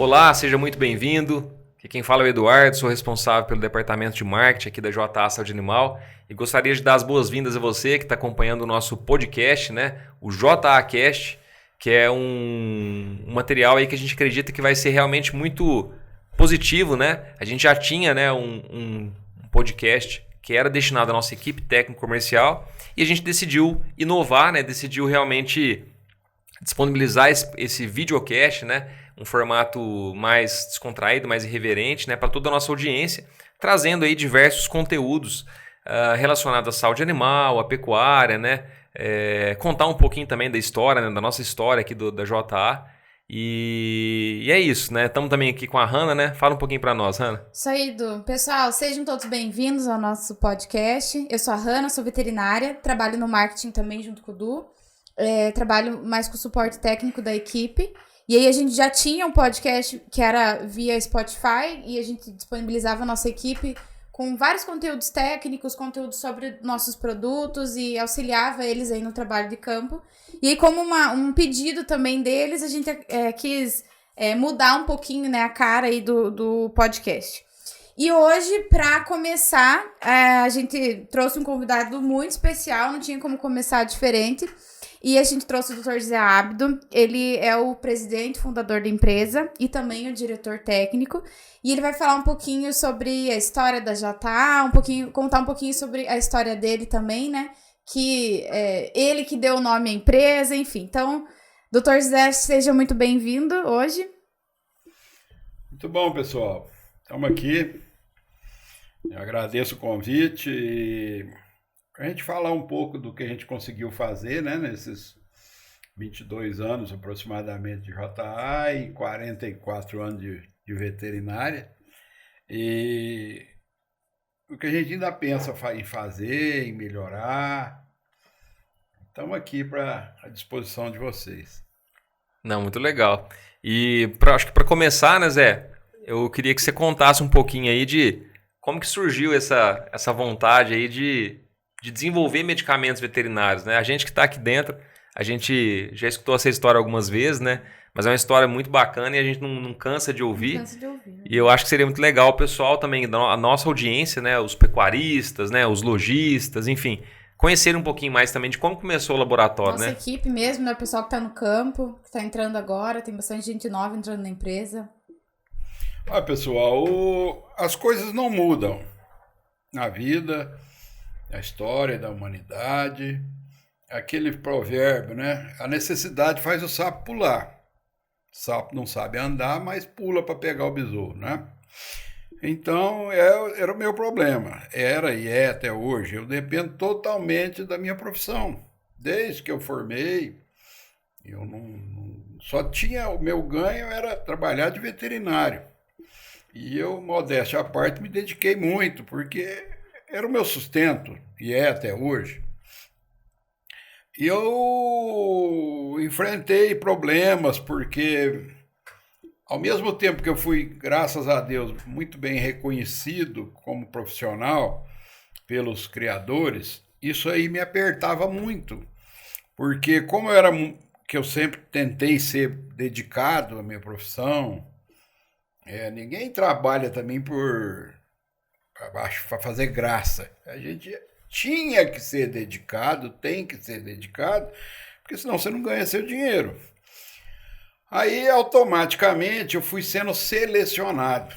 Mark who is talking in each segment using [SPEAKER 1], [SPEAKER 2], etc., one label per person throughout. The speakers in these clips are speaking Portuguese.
[SPEAKER 1] Olá, seja muito bem-vindo. Aqui quem fala é o Eduardo, sou responsável pelo departamento de marketing aqui da JA Saúde Animal e gostaria de dar as boas-vindas a você que está acompanhando o nosso podcast, né? O JA Cast, que é um material aí que a gente acredita que vai ser realmente muito positivo, né? A gente já tinha, né, um podcast que era destinado à nossa equipe técnico-comercial e a gente decidiu inovar, né? Decidiu realmente disponibilizar esse videocast, né? Um formato mais descontraído, mais irreverente, né? Para toda a nossa audiência, trazendo aí diversos conteúdos relacionados à saúde animal, à pecuária, né? Contar um pouquinho também da história, né? Da nossa história aqui da JA. E é isso, né? Estamos também aqui com a Hanna, né? Fala um pouquinho para nós, Hanna.
[SPEAKER 2] Isso aí, Edu. Pessoal, sejam todos bem-vindos ao nosso podcast. Eu sou a Hanna, sou veterinária, trabalho no marketing também junto com o Edu. Trabalho mais com o suporte técnico da equipe. E aí a gente já tinha um podcast que era via Spotify e a gente disponibilizava a nossa equipe com vários conteúdos técnicos, conteúdos sobre nossos produtos e auxiliava eles aí no trabalho de campo. E aí, como um pedido também deles, a gente quis mudar um pouquinho, né, a cara aí do podcast. E hoje, para começar, a gente trouxe um convidado muito especial, não tinha como começar diferente. E a gente trouxe o Dr. Zé Abdo, ele é o presidente, fundador da empresa e também o diretor técnico. E ele vai falar um pouquinho sobre a história da JA, contar um pouquinho sobre a história dele também, né? Que ele que deu o nome à empresa, enfim. Então, Dr. Zé, seja muito bem-vindo hoje.
[SPEAKER 3] Muito bom, pessoal. Estamos aqui. Eu agradeço o convite e a gente falar um pouco do que a gente conseguiu fazer, né, nesses 22 anos aproximadamente de JA e 44 anos de veterinária. E o que a gente ainda pensa em fazer, em melhorar. Estamos aqui à disposição de vocês.
[SPEAKER 1] Não, muito legal. E acho que para começar, né, Zé, eu queria que você contasse um pouquinho aí de como que surgiu essa vontade aí de desenvolver medicamentos veterinários, né? A gente que está aqui dentro, a gente já escutou essa história algumas vezes, né? Mas é uma história muito bacana e a gente não cansa de ouvir.
[SPEAKER 2] Não cansa de ouvir, né?
[SPEAKER 1] E eu acho que seria muito legal o pessoal também, a nossa audiência, né? Os pecuaristas, né? Os lojistas, enfim, conhecer um pouquinho mais também de como começou o laboratório,
[SPEAKER 2] nossa,
[SPEAKER 1] né?
[SPEAKER 2] Nossa equipe mesmo, né? O pessoal que está no campo, que está entrando agora, tem bastante gente nova entrando na empresa.
[SPEAKER 3] Pessoal, as coisas não mudam na vida, a história da humanidade, aquele provérbio, né? A necessidade faz o sapo pular. O sapo não sabe andar, mas pula para pegar o besouro, né? Então, era o meu problema. Era e é até hoje. Eu dependo totalmente da minha profissão. Desde que eu formei, eu só tinha o meu ganho era trabalhar de veterinário. E eu, modéstia à parte, me dediquei muito, porque era o meu sustento, e é até hoje. E eu enfrentei problemas, porque ao mesmo tempo que eu fui, graças a Deus, muito bem reconhecido como profissional pelos criadores, isso aí me apertava muito. Porque como que eu sempre tentei ser dedicado à minha profissão, ninguém trabalha também para fazer graça. A gente tinha que ser dedicado, tem que ser dedicado, porque senão você não ganha seu dinheiro. Aí, automaticamente, eu fui sendo selecionado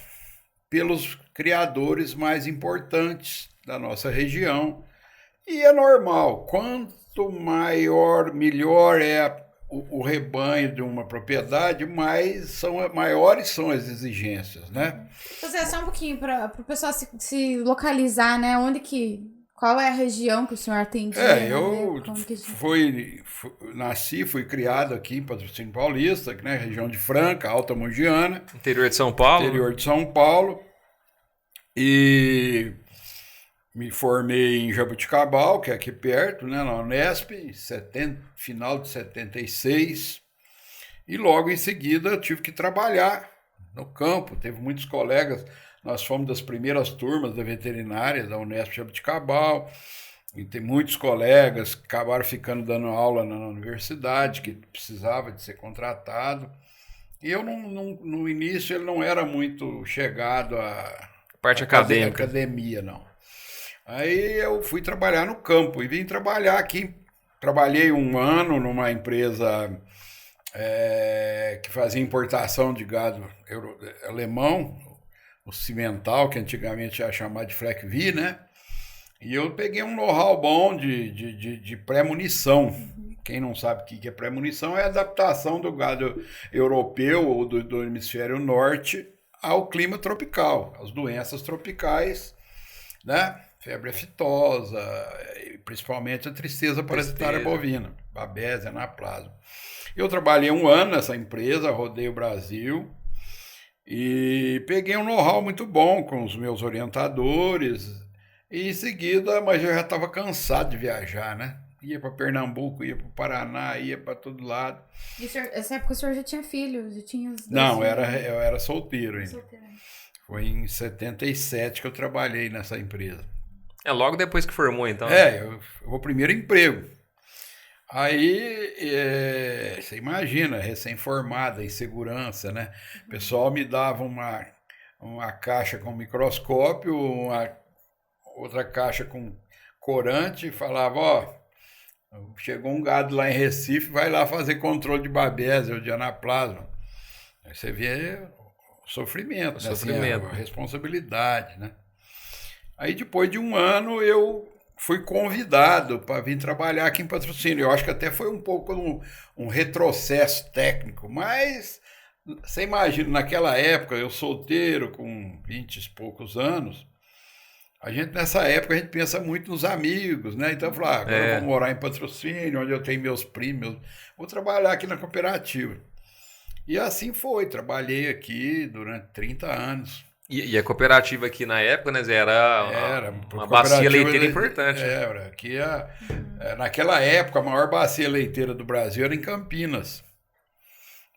[SPEAKER 3] pelos criadores mais importantes da nossa região. E é normal, quanto melhor é o rebanho de uma propriedade, maiores são as exigências, né?
[SPEAKER 2] José, só um pouquinho para o pessoal se localizar, né? Qual é a região que o senhor atendia?
[SPEAKER 3] Eu nasci, fui criado aqui em Patrocínio Paulista, né? Região de Franca, Alta Mogiana.
[SPEAKER 1] Interior de São Paulo.
[SPEAKER 3] Interior de São Paulo. E me formei em Jaboticabal, que é aqui perto, né? Na Unesp, final de 76. E logo em seguida tive que trabalhar no campo. Teve muitos colegas. Nós fomos das primeiras turmas da veterinária da Unesp Jaboticabal. E tem muitos colegas que acabaram ficando dando aula na universidade, que precisava de ser contratado. E eu, no início, ele não era muito chegado
[SPEAKER 1] Parte acadêmica.
[SPEAKER 3] academia, não. Aí eu fui trabalhar no campo e vim trabalhar aqui. Trabalhei um ano numa empresa que fazia importação de gado alemão, o Cimental, que antigamente era chamado de Fleckvieh, né? E eu peguei um know-how bom de pré-munição. Quem não sabe o que é pré-munição é a adaptação do gado europeu ou do hemisfério norte ao clima tropical, às doenças tropicais, né? Febre aftosa, principalmente a tristeza parasitária bovina, babésia, anaplasma. Eu trabalhei um ano nessa empresa, rodei o Brasil e peguei um know-how muito bom com os meus orientadores. E em seguida, mas eu já estava cansado de viajar, né? Ia para Pernambuco, ia para o Paraná, ia para todo lado.
[SPEAKER 2] E essa época o senhor já tinha filhos? Já tinha
[SPEAKER 3] Não, eu era solteiro ainda.
[SPEAKER 2] Solteiro.
[SPEAKER 3] Foi em 77 que eu trabalhei nessa empresa.
[SPEAKER 1] Logo depois que formou, então.
[SPEAKER 3] O primeiro emprego. Aí, você imagina, recém-formada, em segurança, né? O pessoal me dava uma caixa com microscópio, outra caixa com corante, e falava, chegou um gado lá em Recife, vai lá fazer controle de babésia ou de anaplasma. Aí você vê o sofrimento, né? Assim, a responsabilidade, né? Aí depois de um ano eu fui convidado para vir trabalhar aqui em Patrocínio. Eu acho que até foi um pouco um retrocesso técnico, mas você imagina, naquela época, eu solteiro, com 20 e poucos anos, nessa época a gente pensa muito nos amigos, né? Então eu falei, agora eu vou morar em Patrocínio, onde eu tenho meus primos, vou trabalhar aqui na cooperativa. E assim foi, trabalhei aqui durante 30 anos.
[SPEAKER 1] E a cooperativa aqui na época, né, Zé, era uma bacia leiteira importante.
[SPEAKER 3] Aqui naquela época, a maior bacia leiteira do Brasil era em Campinas.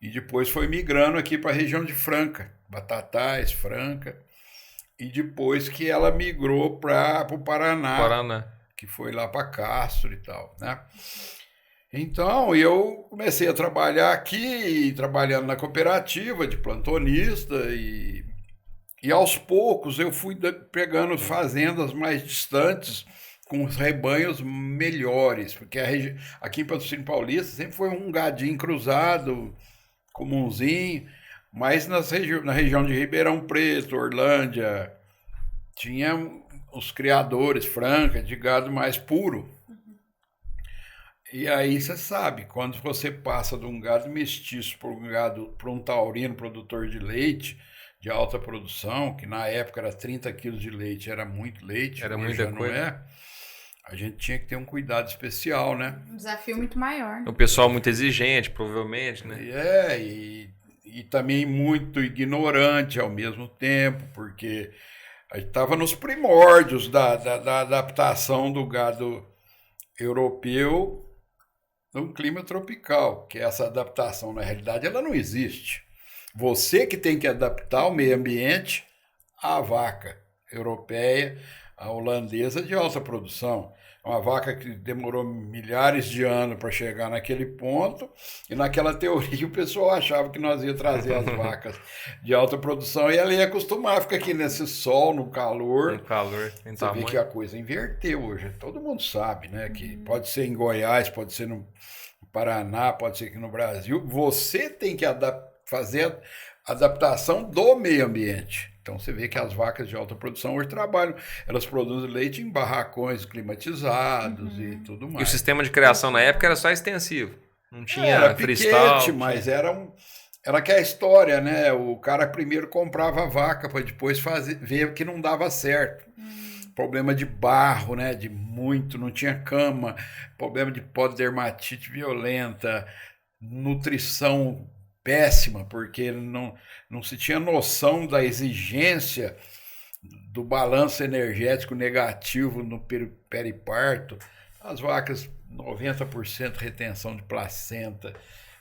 [SPEAKER 3] E depois foi migrando aqui para a região de Franca, Batatais, Franca. E depois que ela migrou para o Paraná, que foi lá para Castro e tal, né? Então, eu comecei a trabalhar aqui, trabalhando na cooperativa de plantonista e aos poucos eu fui pegando fazendas mais distantes com os rebanhos melhores, porque aqui em Patrocínio Paulista sempre foi um gadinho cruzado, comunzinho, mas na região de Ribeirão Preto, Orlândia, tinha os criadores, Franca, de gado mais puro. E aí você sabe, quando você passa de um gado mestiço para um taurino produtor de leite, de alta produção, que na época era 30 quilos de leite, era muito leite,
[SPEAKER 1] era muita coisa.
[SPEAKER 3] A gente tinha que ter um cuidado especial, né?
[SPEAKER 2] Um desafio muito maior.
[SPEAKER 1] O pessoal muito exigente, provavelmente, né?
[SPEAKER 3] E também muito ignorante ao mesmo tempo, porque a gente estava nos primórdios da adaptação do gado europeu num clima tropical, que essa adaptação, na realidade, ela não existe. Você que tem que adaptar o meio ambiente à vaca europeia, a holandesa de alta produção. Uma vaca que demorou milhares de anos para chegar naquele ponto, e naquela teoria o pessoal achava que nós ia trazer as vacas de alta produção e ela ia acostumar a ficar aqui nesse sol, no calor. Você vê que a coisa inverteu hoje. Todo mundo sabe, né? Que pode ser em Goiás, pode ser no Paraná, pode ser aqui no Brasil. Você tem que fazer a adaptação do meio ambiente. Então você vê que as vacas de alta produção hoje trabalham, elas produzem leite em barracões climatizados e tudo mais.
[SPEAKER 1] E o sistema de criação na época era só extensivo, não tinha
[SPEAKER 3] era
[SPEAKER 1] freestyle.
[SPEAKER 3] Piquete, mas era aquela história, né? O cara primeiro comprava a vaca para depois ver que não dava certo. Problema de barro, né? Não tinha cama, problema de pododermatite violenta, nutrição péssima, porque não se tinha noção da exigência do balanço energético negativo no periparto. As vacas, 90% retenção de placenta,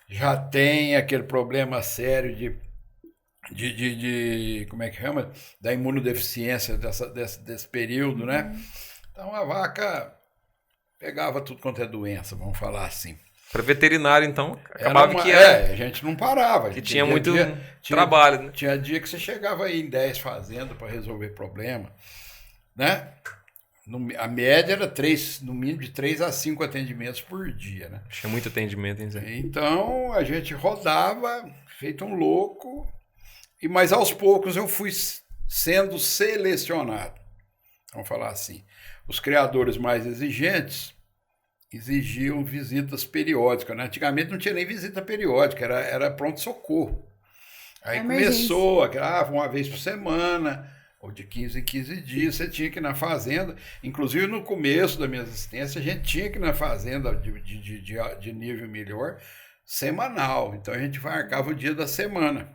[SPEAKER 3] já tem aquele problema sério de como é que chama? Da imunodeficiência desse período, né? Então a vaca pegava tudo quanto é doença, vamos falar assim.
[SPEAKER 1] Para veterinário, então, acabava
[SPEAKER 3] a gente não parava.
[SPEAKER 1] Que tinha muito trabalho, né?
[SPEAKER 3] Tinha dia que você chegava aí em 10 fazendas para resolver problema, né? A média era no mínimo de 3 a 5 atendimentos por dia, né?
[SPEAKER 1] Tinha muito atendimento, hein, Zé?
[SPEAKER 3] Então, a gente rodava, feito um louco, mas aos poucos eu fui sendo selecionado. Vamos falar assim. Os criadores mais exigentes exigiam visitas periódicas, né? Antigamente não tinha nem visita periódica, era pronto-socorro. Aí começou, uma vez por semana, ou de 15 em 15 dias, você tinha que ir na fazenda. Inclusive, no começo da minha existência, a gente tinha que ir na fazenda de nível melhor, semanal. Então, a gente marcava o dia da semana.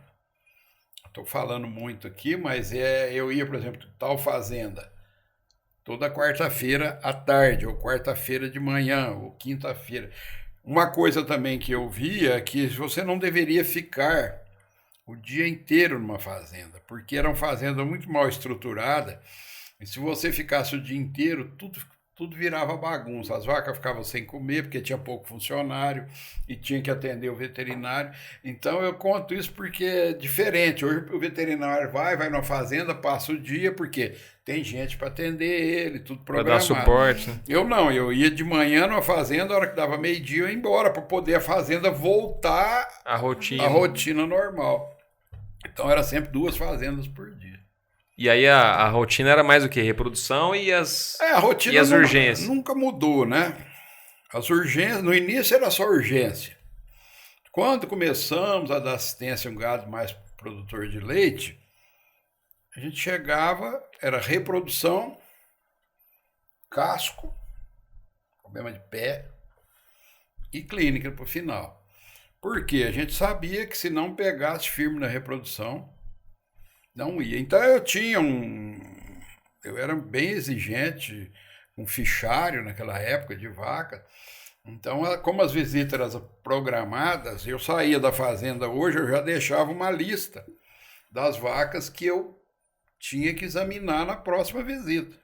[SPEAKER 3] Estou falando muito aqui, mas eu ia, por exemplo, tal fazenda, toda quarta-feira à tarde, ou quarta-feira de manhã, ou quinta-feira. Uma coisa também que eu via é que você não deveria ficar o dia inteiro numa fazenda, porque era uma fazenda muito mal estruturada, e se você ficasse o dia inteiro, tudo virava bagunça. As vacas ficavam sem comer, porque tinha pouco funcionário, e tinha que atender o veterinário. Então eu conto isso porque é diferente. Hoje o veterinário vai numa fazenda, passa o dia, porque tem gente para atender ele, tudo programado.
[SPEAKER 1] Para dar suporte. Né?
[SPEAKER 3] Eu ia de manhã numa fazenda, a hora que dava meio-dia eu ia embora, para poder a fazenda voltar
[SPEAKER 1] à rotina
[SPEAKER 3] normal. Então era sempre 2 fazendas por dia.
[SPEAKER 1] E aí a rotina era mais o quê? Reprodução e as urgências?
[SPEAKER 3] Nunca mudou, né? As urgências, no início era só urgência. Quando começamos a dar assistência a um gado mais produtor de leite, a gente chegava, era reprodução, casco, problema de pé e clínica para o final. Porque a gente sabia que se não pegasse firme na reprodução, não ia. Então eu era bem exigente, um fichário naquela época de vaca. Então, como as visitas eram programadas, eu saía da fazenda hoje, eu já deixava uma lista das vacas que eu tinha que examinar na próxima visita.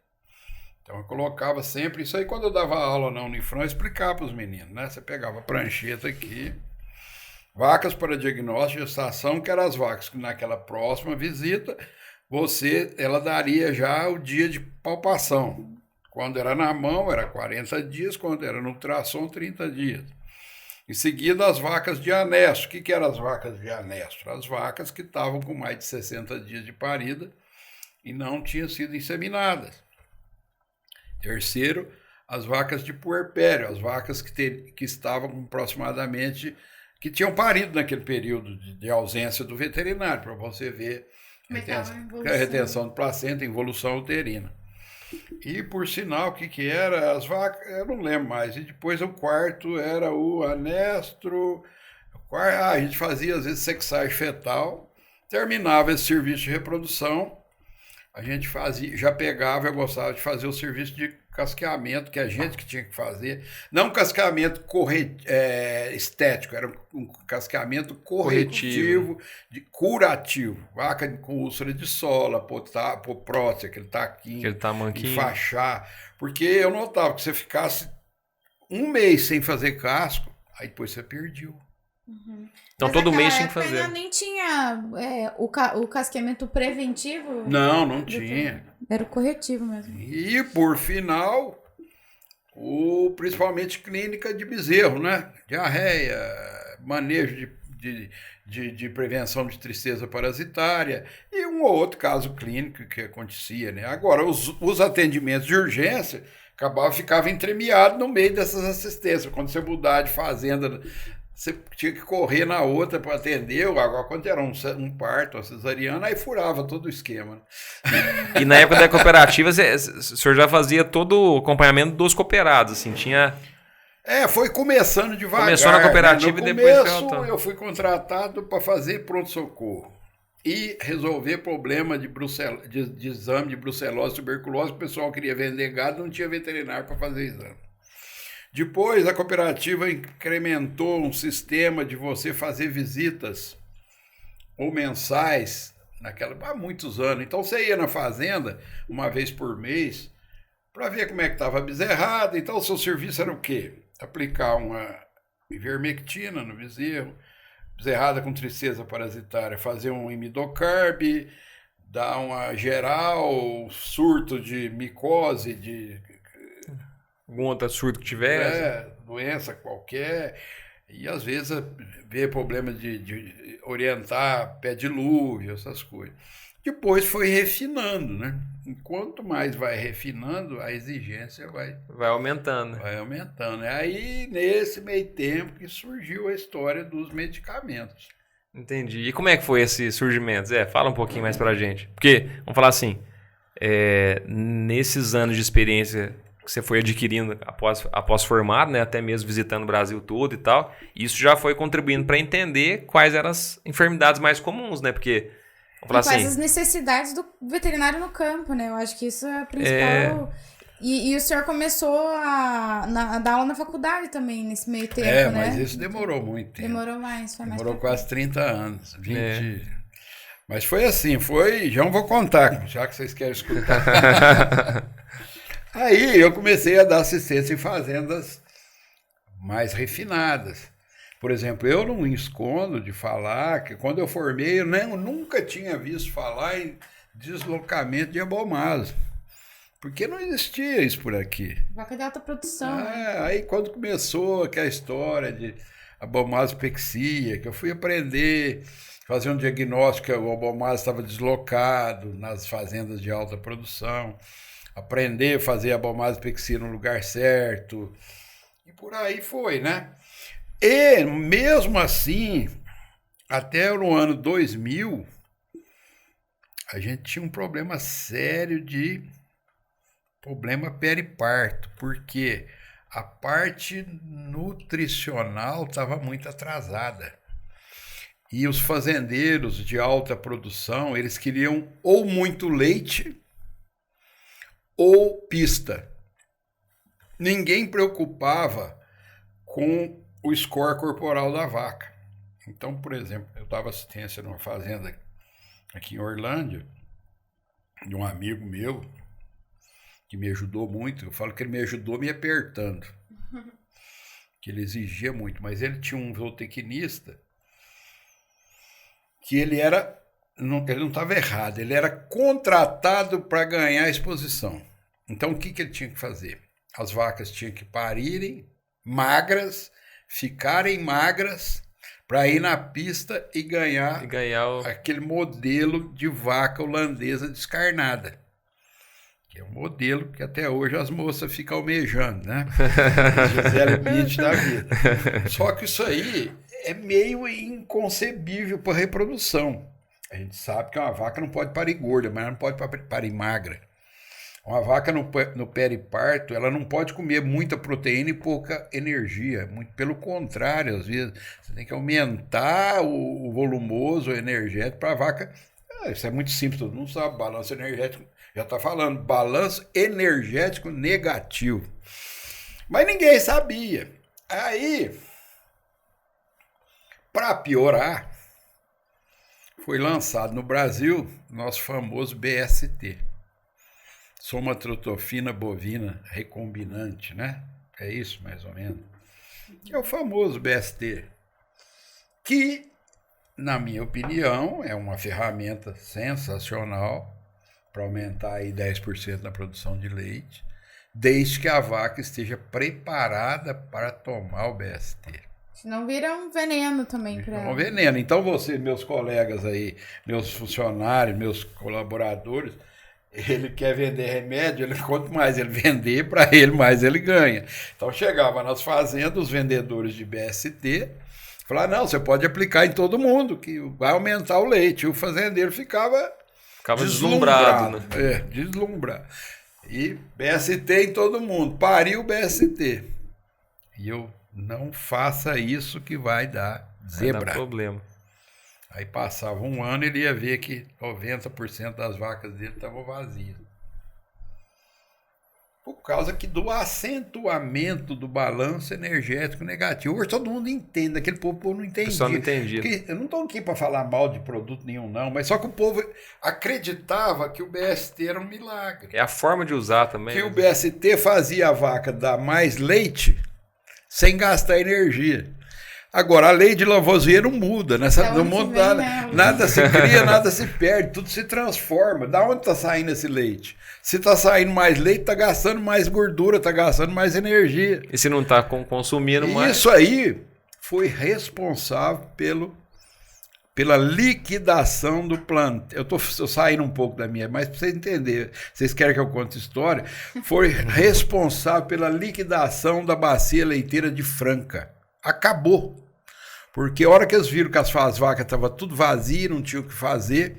[SPEAKER 3] Então eu colocava sempre isso aí. Quando eu dava aula na Unifran, eu explicava para os meninos, né? Você pegava a prancheta aqui, vacas para diagnóstico de gestação, que eram as vacas que naquela próxima visita ela daria já o dia de palpação. Quando era na mão, era 40 dias, quando era no ultrassom, 30 dias. Em seguida, as vacas de anestro. O que eram as vacas de anestro? As vacas que estavam com mais de 60 dias de parida e não tinham sido inseminadas. Terceiro, as vacas de puerpério, as vacas que estavam com aproximadamente, que tinham parido naquele período de ausência do veterinário, para você ver a retenção de placenta, involução uterina. E, por sinal, o que era? As vacas, eu não lembro mais. E depois o quarto era o anestro. A gente fazia, às vezes, sexagem fetal. Terminava esse serviço de reprodução. A gente já pegava, eu gostava de fazer o serviço de casqueamento, que a gente que tinha que fazer. Não casqueamento estético, era um casqueamento corretivo, curativo. Vaca com úlcera de sola, prótese, aquele taquinho, enfaixar. Porque eu notava que você ficasse um mês sem fazer casco, aí depois você perdeu.
[SPEAKER 2] Uhum.
[SPEAKER 1] Então
[SPEAKER 2] mas
[SPEAKER 1] todo mês tinha que fazer.
[SPEAKER 2] Nem tinha o casqueamento preventivo?
[SPEAKER 3] Não tinha.
[SPEAKER 2] Era o corretivo mesmo.
[SPEAKER 3] E por final, principalmente clínica de bezerro, né? Diarreia, manejo de prevenção de tristeza parasitária e um ou outro caso clínico que acontecia, né? Agora, os atendimentos de urgência ficava entremeado no meio dessas assistências. Quando você mudar de fazenda, você tinha que correr na outra para atender. Agora, quando era um parto, uma cesariana, aí furava todo o esquema.
[SPEAKER 1] E na época da cooperativa, o senhor já fazia todo o acompanhamento dos cooperados, assim, tinha...
[SPEAKER 3] foi começando devagar.
[SPEAKER 1] Começou na cooperativa,
[SPEAKER 3] né?
[SPEAKER 1] E depois...
[SPEAKER 3] eu fui contratado para fazer pronto-socorro e resolver problema de exame de brucelose e tuberculose. O pessoal queria vender gado, não tinha veterinário para fazer exame. Depois, a cooperativa incrementou um sistema de você fazer visitas ou mensais há muitos anos. Então, você ia na fazenda uma vez por mês para ver como é que estava a bezerrada. Então, o seu serviço era o quê? Aplicar uma ivermectina no bezerro, bezerrada com tristeza parasitária, fazer um imidocarb, dar uma geral, surto de micose, de
[SPEAKER 1] Algum outro surto que tivesse.
[SPEAKER 3] doença qualquer, e às vezes ver problema de orientar pé dilúvio, essas coisas. Depois foi refinando, né? Enquanto mais vai refinando, a exigência
[SPEAKER 1] Vai aumentando.
[SPEAKER 3] vai aumentando. Aí, nesse meio tempo, que surgiu a história dos medicamentos.
[SPEAKER 1] Entendi. E como é que foi esse surgimento? Zé, fala um pouquinho mais pra gente. Porque, vamos falar assim, nesses anos de experiência que você foi adquirindo após formado, né, até mesmo visitando o Brasil todo e tal, isso já foi contribuindo para entender quais eram as enfermidades mais comuns, né? Porque, vamos falar
[SPEAKER 2] Quais
[SPEAKER 1] assim,
[SPEAKER 2] as necessidades do veterinário no campo, né? Eu acho que isso é a principal. E o senhor começou a dar aula na faculdade também, nesse meio tempo, né?
[SPEAKER 3] Mas isso demorou muito tempo.
[SPEAKER 2] Demorou mais, foi mais
[SPEAKER 3] Demorou
[SPEAKER 2] pra
[SPEAKER 3] quase 30 anos, 20. Mas foi assim, já não vou contar, já que vocês querem escutar. Aí eu comecei a dar assistência em fazendas mais refinadas. Por exemplo, eu não escondo de falar que quando eu formei, eu nunca tinha visto falar em deslocamento de abomaso. Porque não existia isso por aqui.
[SPEAKER 2] Vaca de alta produção.
[SPEAKER 3] Aí quando começou aquela história de abomasopexia, que eu fui aprender, fazer um diagnóstico que o abomaso estava deslocado nas fazendas de alta produção, aprender a fazer abomasopexia no lugar certo, e por aí foi, né? E mesmo assim, até no ano 2000, a gente tinha um problema sério de problema periparto, porque a parte nutricional estava muito atrasada. E os fazendeiros de alta produção, eles queriam ou muito leite ou pista. Ninguém preocupava com o score corporal da vaca. Então, por exemplo, eu dava assistência numa fazenda aqui em Orlândia, de um amigo meu, que me ajudou muito. Eu falo que ele me ajudou me apertando, que ele exigia muito, mas ele tinha um zootecnista que ele não estava errado, ele era contratado para ganhar exposição. Então, o que ele tinha que fazer? As vacas tinham que parirem magras, ficarem magras, para ir na pista e ganhar aquele modelo de vaca holandesa descarnada. Que é um modelo que até hoje as moças ficam almejando, né? Gisele Bündchen da vida. Só que isso aí é meio inconcebível para reprodução. A gente sabe que uma vaca não pode parir gorda, mas ela não pode parir magra. Uma vaca no periparto, ela não pode comer muita proteína e pouca energia. Muito pelo contrário, às vezes você tem que aumentar o volumoso, o energético para a vaca. Isso é muito simples, todo mundo sabe, balanço energético. Já está falando, balanço energético negativo. Mas ninguém sabia. Aí, para piorar, foi lançado no Brasil nosso famoso BST. Somatotropina bovina recombinante, né? É isso, mais ou menos. Que é o famoso BST. Que, na minha opinião, é uma ferramenta sensacional para aumentar aí 10% na produção de leite, desde que a vaca esteja preparada para tomar o BST.
[SPEAKER 2] Senão vira um veneno também para ela.
[SPEAKER 3] Um veneno. Então você, meus colegas aí, meus funcionários, meus colaboradores, ele quer vender remédio, quanto mais ele vender, para ele mais ele ganha. Então chegava nas fazendas, os vendedores de BST, falavam, não, você pode aplicar em todo mundo, que vai aumentar o leite. E o fazendeiro ficava
[SPEAKER 1] deslumbrado, né?
[SPEAKER 3] Deslumbrado. E BST em todo mundo. Pariu BST. E eu, não faça isso que vai dar zebra.
[SPEAKER 1] Vai dar problema.
[SPEAKER 3] Aí passava um ano, ele ia ver que 90% das vacas dele estavam vazias. Por causa do acentuamento do balanço energético negativo. Hoje todo mundo entende, aquele povo não entendia.
[SPEAKER 1] Só não entendia.
[SPEAKER 3] Eu não estou aqui para falar mal de produto nenhum, não, mas só que o povo acreditava que o BST era um milagre.
[SPEAKER 1] É a forma de usar também.
[SPEAKER 3] Que o BST fazia a vaca dar mais leite sem gastar energia. Agora, a lei de Lavoisier não muda, no mundo nada se cria, nada se perde, tudo se transforma. Da onde está saindo esse leite? Se está saindo mais leite, está gastando mais gordura, está gastando mais energia.
[SPEAKER 1] E se não está consumindo mais?
[SPEAKER 3] Isso aí foi responsável pela liquidação do plantel. Eu estou saindo um pouco da minha, mas para vocês entenderem, vocês querem que eu conte história? Foi responsável pela liquidação da bacia leiteira de Franca. Acabou. Porque a hora que eles viram que as vacas estavam tudo vazias, não tinham o que fazer,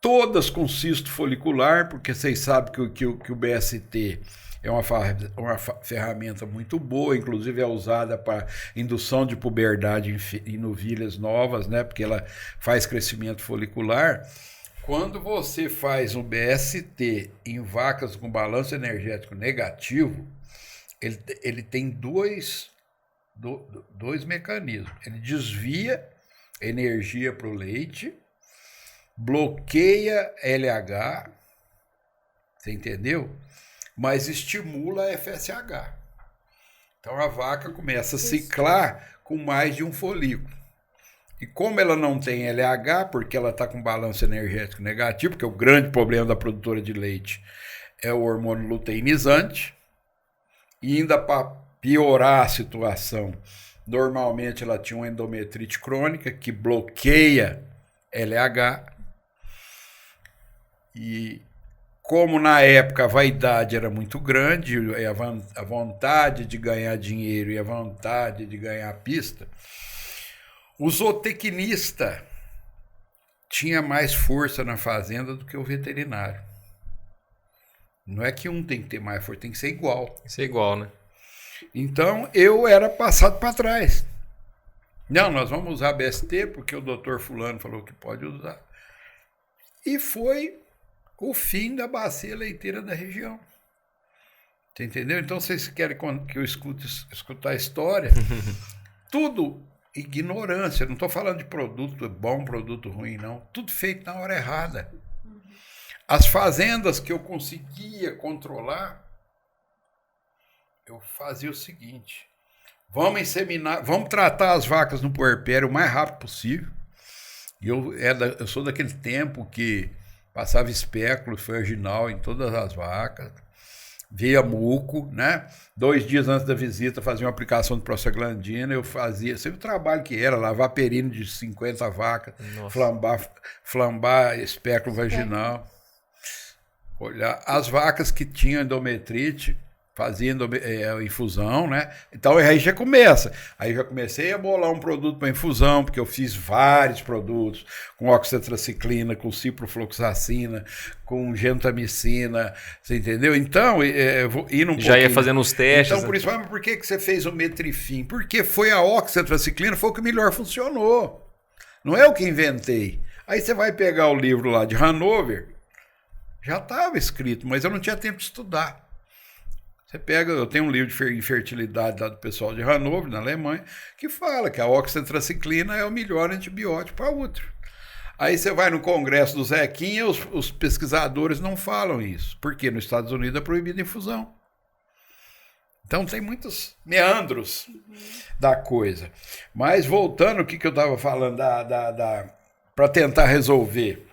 [SPEAKER 3] todas com cisto folicular, porque vocês sabem que o BST é uma ferramenta muito boa, inclusive é usada para indução de puberdade em novilhas novas, né? Porque ela faz crescimento folicular. Quando você faz um BST em vacas com balanço energético negativo, ele tem dois mecanismos. Ele desvia energia para o leite, bloqueia LH, você entendeu? Mas estimula a FSH. Então a vaca começa a ciclar com mais de um folículo. E como ela não tem LH, porque ela está com balanço energético negativo, porque o grande problema da produtora de leite é o hormônio luteinizante, e ainda para piorar a situação, normalmente ela tinha uma endometrite crônica que bloqueia LH. E como na época a vaidade era muito grande, a vontade de ganhar dinheiro e a vontade de ganhar pista, o zootecnista tinha mais força na fazenda do que o veterinário. Não é que um tem que ter mais força, tem que ser igual. Tem que
[SPEAKER 1] ser igual, né?
[SPEAKER 3] Então eu era passado para trás. Não, nós vamos usar BST porque o doutor fulano falou que pode usar. E foi o fim da bacia leiteira da região. Você entendeu? Então, vocês querem que eu escutar a história? Tudo ignorância. Não estou falando de produto bom, produto ruim, não. Tudo feito na hora errada. As fazendas que eu conseguia controlar, eu fazia o seguinte: vamos inseminar, vamos tratar as vacas no puerpério o mais rápido possível. E eu sou daquele tempo que passava espéculo virginal em todas as vacas, via muco, né? 2 dias antes da visita fazia uma aplicação de prostaglandina, eu fazia, sempre o trabalho que era, lavar perino de 50 vacas, flambar espéculo vaginal, olhar as vacas que tinham endometrite, fazendo infusão, né? Então aí já começa. Aí já comecei a bolar um produto para infusão, porque eu fiz vários produtos com oxitetraciclina, com ciprofloxacina, com gentamicina, você entendeu? Então, eu vou ir um
[SPEAKER 1] já ia fazendo os testes.
[SPEAKER 3] Então, por isso, mas por que você fez o Metrifim? Porque foi a oxitetraciclina, foi o que melhor funcionou. Não é o que inventei. Aí você vai pegar o livro lá de Hanover, já estava escrito, mas eu não tinha tempo de estudar. Você pega, eu tenho um livro de infertilidade lá do pessoal de Hanover, na Alemanha, que fala que a oxitetraciclina é o melhor antibiótico para útero. Aí você vai no congresso do Zequinha, os pesquisadores não falam isso, porque nos Estados Unidos é proibida a infusão. Então tem muitos meandros da coisa. Mas voltando ao que eu estava falando, para tentar resolver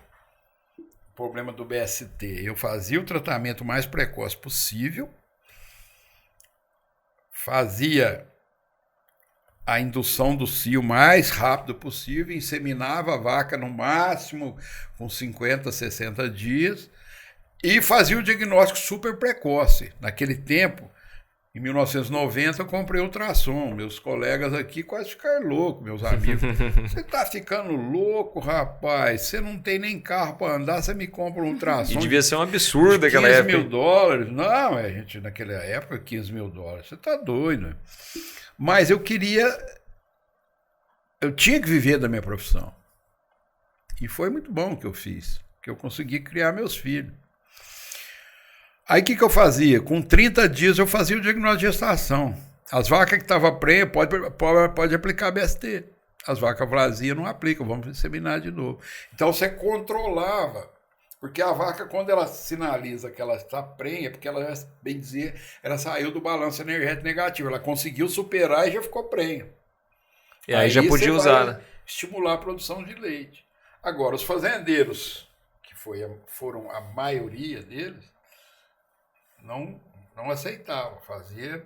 [SPEAKER 3] o problema do BST, eu fazia o tratamento mais precoce possível, fazia a indução do cio o mais rápido possível, inseminava a vaca no máximo com 50, 60 dias e fazia o diagnóstico super precoce. Naquele tempo, em 1990, eu comprei ultrassom. Meus colegas aqui quase ficaram loucos, meus amigos. Você está ficando louco, rapaz? Você não tem nem carro para andar, você me compra um ultrassom.
[SPEAKER 1] E devia ser um absurdo aquela época.
[SPEAKER 3] $15 mil. Não, gente, naquela época, $15 mil. Você está doido. Mas eu tinha que viver da minha profissão. E foi muito bom o que eu fiz, que eu consegui criar meus filhos. Aí o que eu fazia? Com 30 dias eu fazia o diagnóstico de gestação. As vacas que estavam prenhas pode aplicar BST. As vacas vazias não aplicam, vamos inseminar de novo. Então você controlava, porque a vaca, quando ela sinaliza que ela está prenha, porque ela, bem dizer, ela saiu do balanço energético negativo, ela conseguiu superar e já ficou prenha.
[SPEAKER 1] E aí já podia
[SPEAKER 3] você
[SPEAKER 1] usar,
[SPEAKER 3] vai
[SPEAKER 1] né?
[SPEAKER 3] estimular a produção de leite. Agora, os fazendeiros, que foram a maioria deles, não aceitavam. Fazia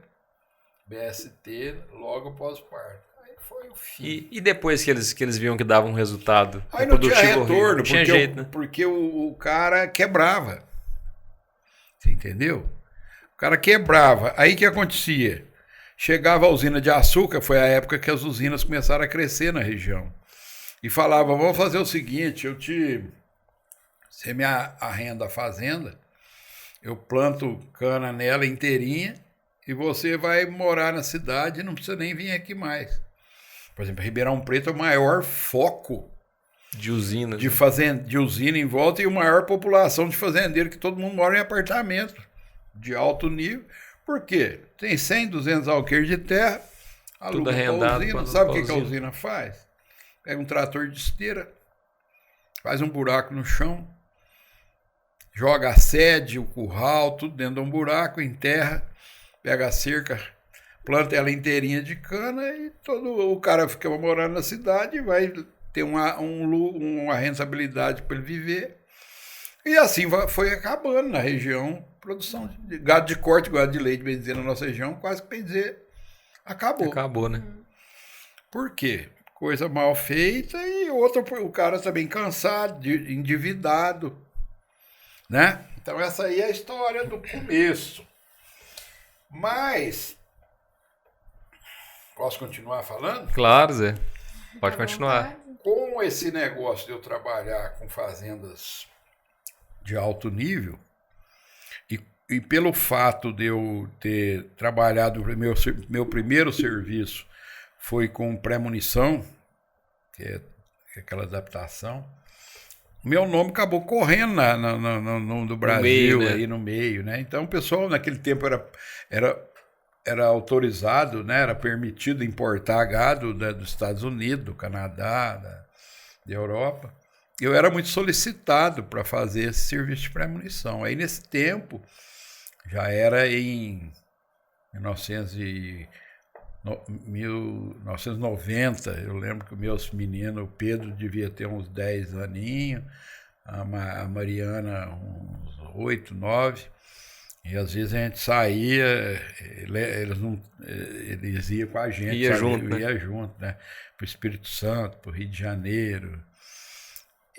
[SPEAKER 3] BST logo após o parto. Aí foi o fim.
[SPEAKER 1] E depois que eles viam que dava um resultado
[SPEAKER 3] Aí não tinha
[SPEAKER 1] reprodutivo horrível,
[SPEAKER 3] retorno,
[SPEAKER 1] não tinha jeito, né?
[SPEAKER 3] porque o cara quebrava. Você entendeu? O cara quebrava. Aí o que acontecia? Chegava a usina de açúcar, foi a época que as usinas começaram a crescer na região. E falava, vamos fazer o seguinte, você me arrenda a fazenda, eu planto cana nela inteirinha e você vai morar na cidade e não precisa nem vir aqui mais. Por exemplo, Ribeirão Preto é o maior foco
[SPEAKER 1] De usina.
[SPEAKER 3] de usina em volta e a maior população de fazendeiro, que todo mundo mora em apartamento de alto nível. Por quê? Tem 100, 200 alqueires de terra, aluga a usina. Sabe o que a usina faz? Pega um trator de esteira, faz um buraco no chão, joga a sede, o curral, tudo dentro de um buraco, enterra, pega a cerca, planta ela inteirinha de cana e todo o cara fica morando na cidade, vai ter uma rentabilidade para ele viver. E assim foi acabando na região, produção de gado de corte, gado de leite, bem dizer, na nossa região, quase que bem dizer, acabou.
[SPEAKER 1] Acabou, né?
[SPEAKER 3] Por quê? Coisa mal feita e outra, o cara também cansado, endividado, né? Então essa aí é a história do começo. Mas, posso continuar falando?
[SPEAKER 1] Claro, Zé. Pode
[SPEAKER 2] Fica à
[SPEAKER 1] continuar.
[SPEAKER 2] vontade.
[SPEAKER 3] Com esse negócio de eu trabalhar com fazendas de alto nível, e pelo fato de eu ter trabalhado, meu primeiro serviço foi com pré-munição, que é aquela adaptação, meu nome acabou correndo no Brasil,
[SPEAKER 1] meio, né?
[SPEAKER 3] aí no meio, né? Então o pessoal naquele tempo era autorizado, né? Era permitido importar gado dos Estados Unidos, do Canadá, da Europa. Eu era muito solicitado para fazer esse serviço de pré-munição. Aí nesse tempo, já era em 1990, eu lembro que os meus meninos, o Pedro devia ter uns 10 aninhos, a Mariana uns 8, 9, e às vezes a gente saía, eles iam com a gente,
[SPEAKER 1] Ia junto,
[SPEAKER 3] né? Para o Espírito Santo, para o Rio de Janeiro.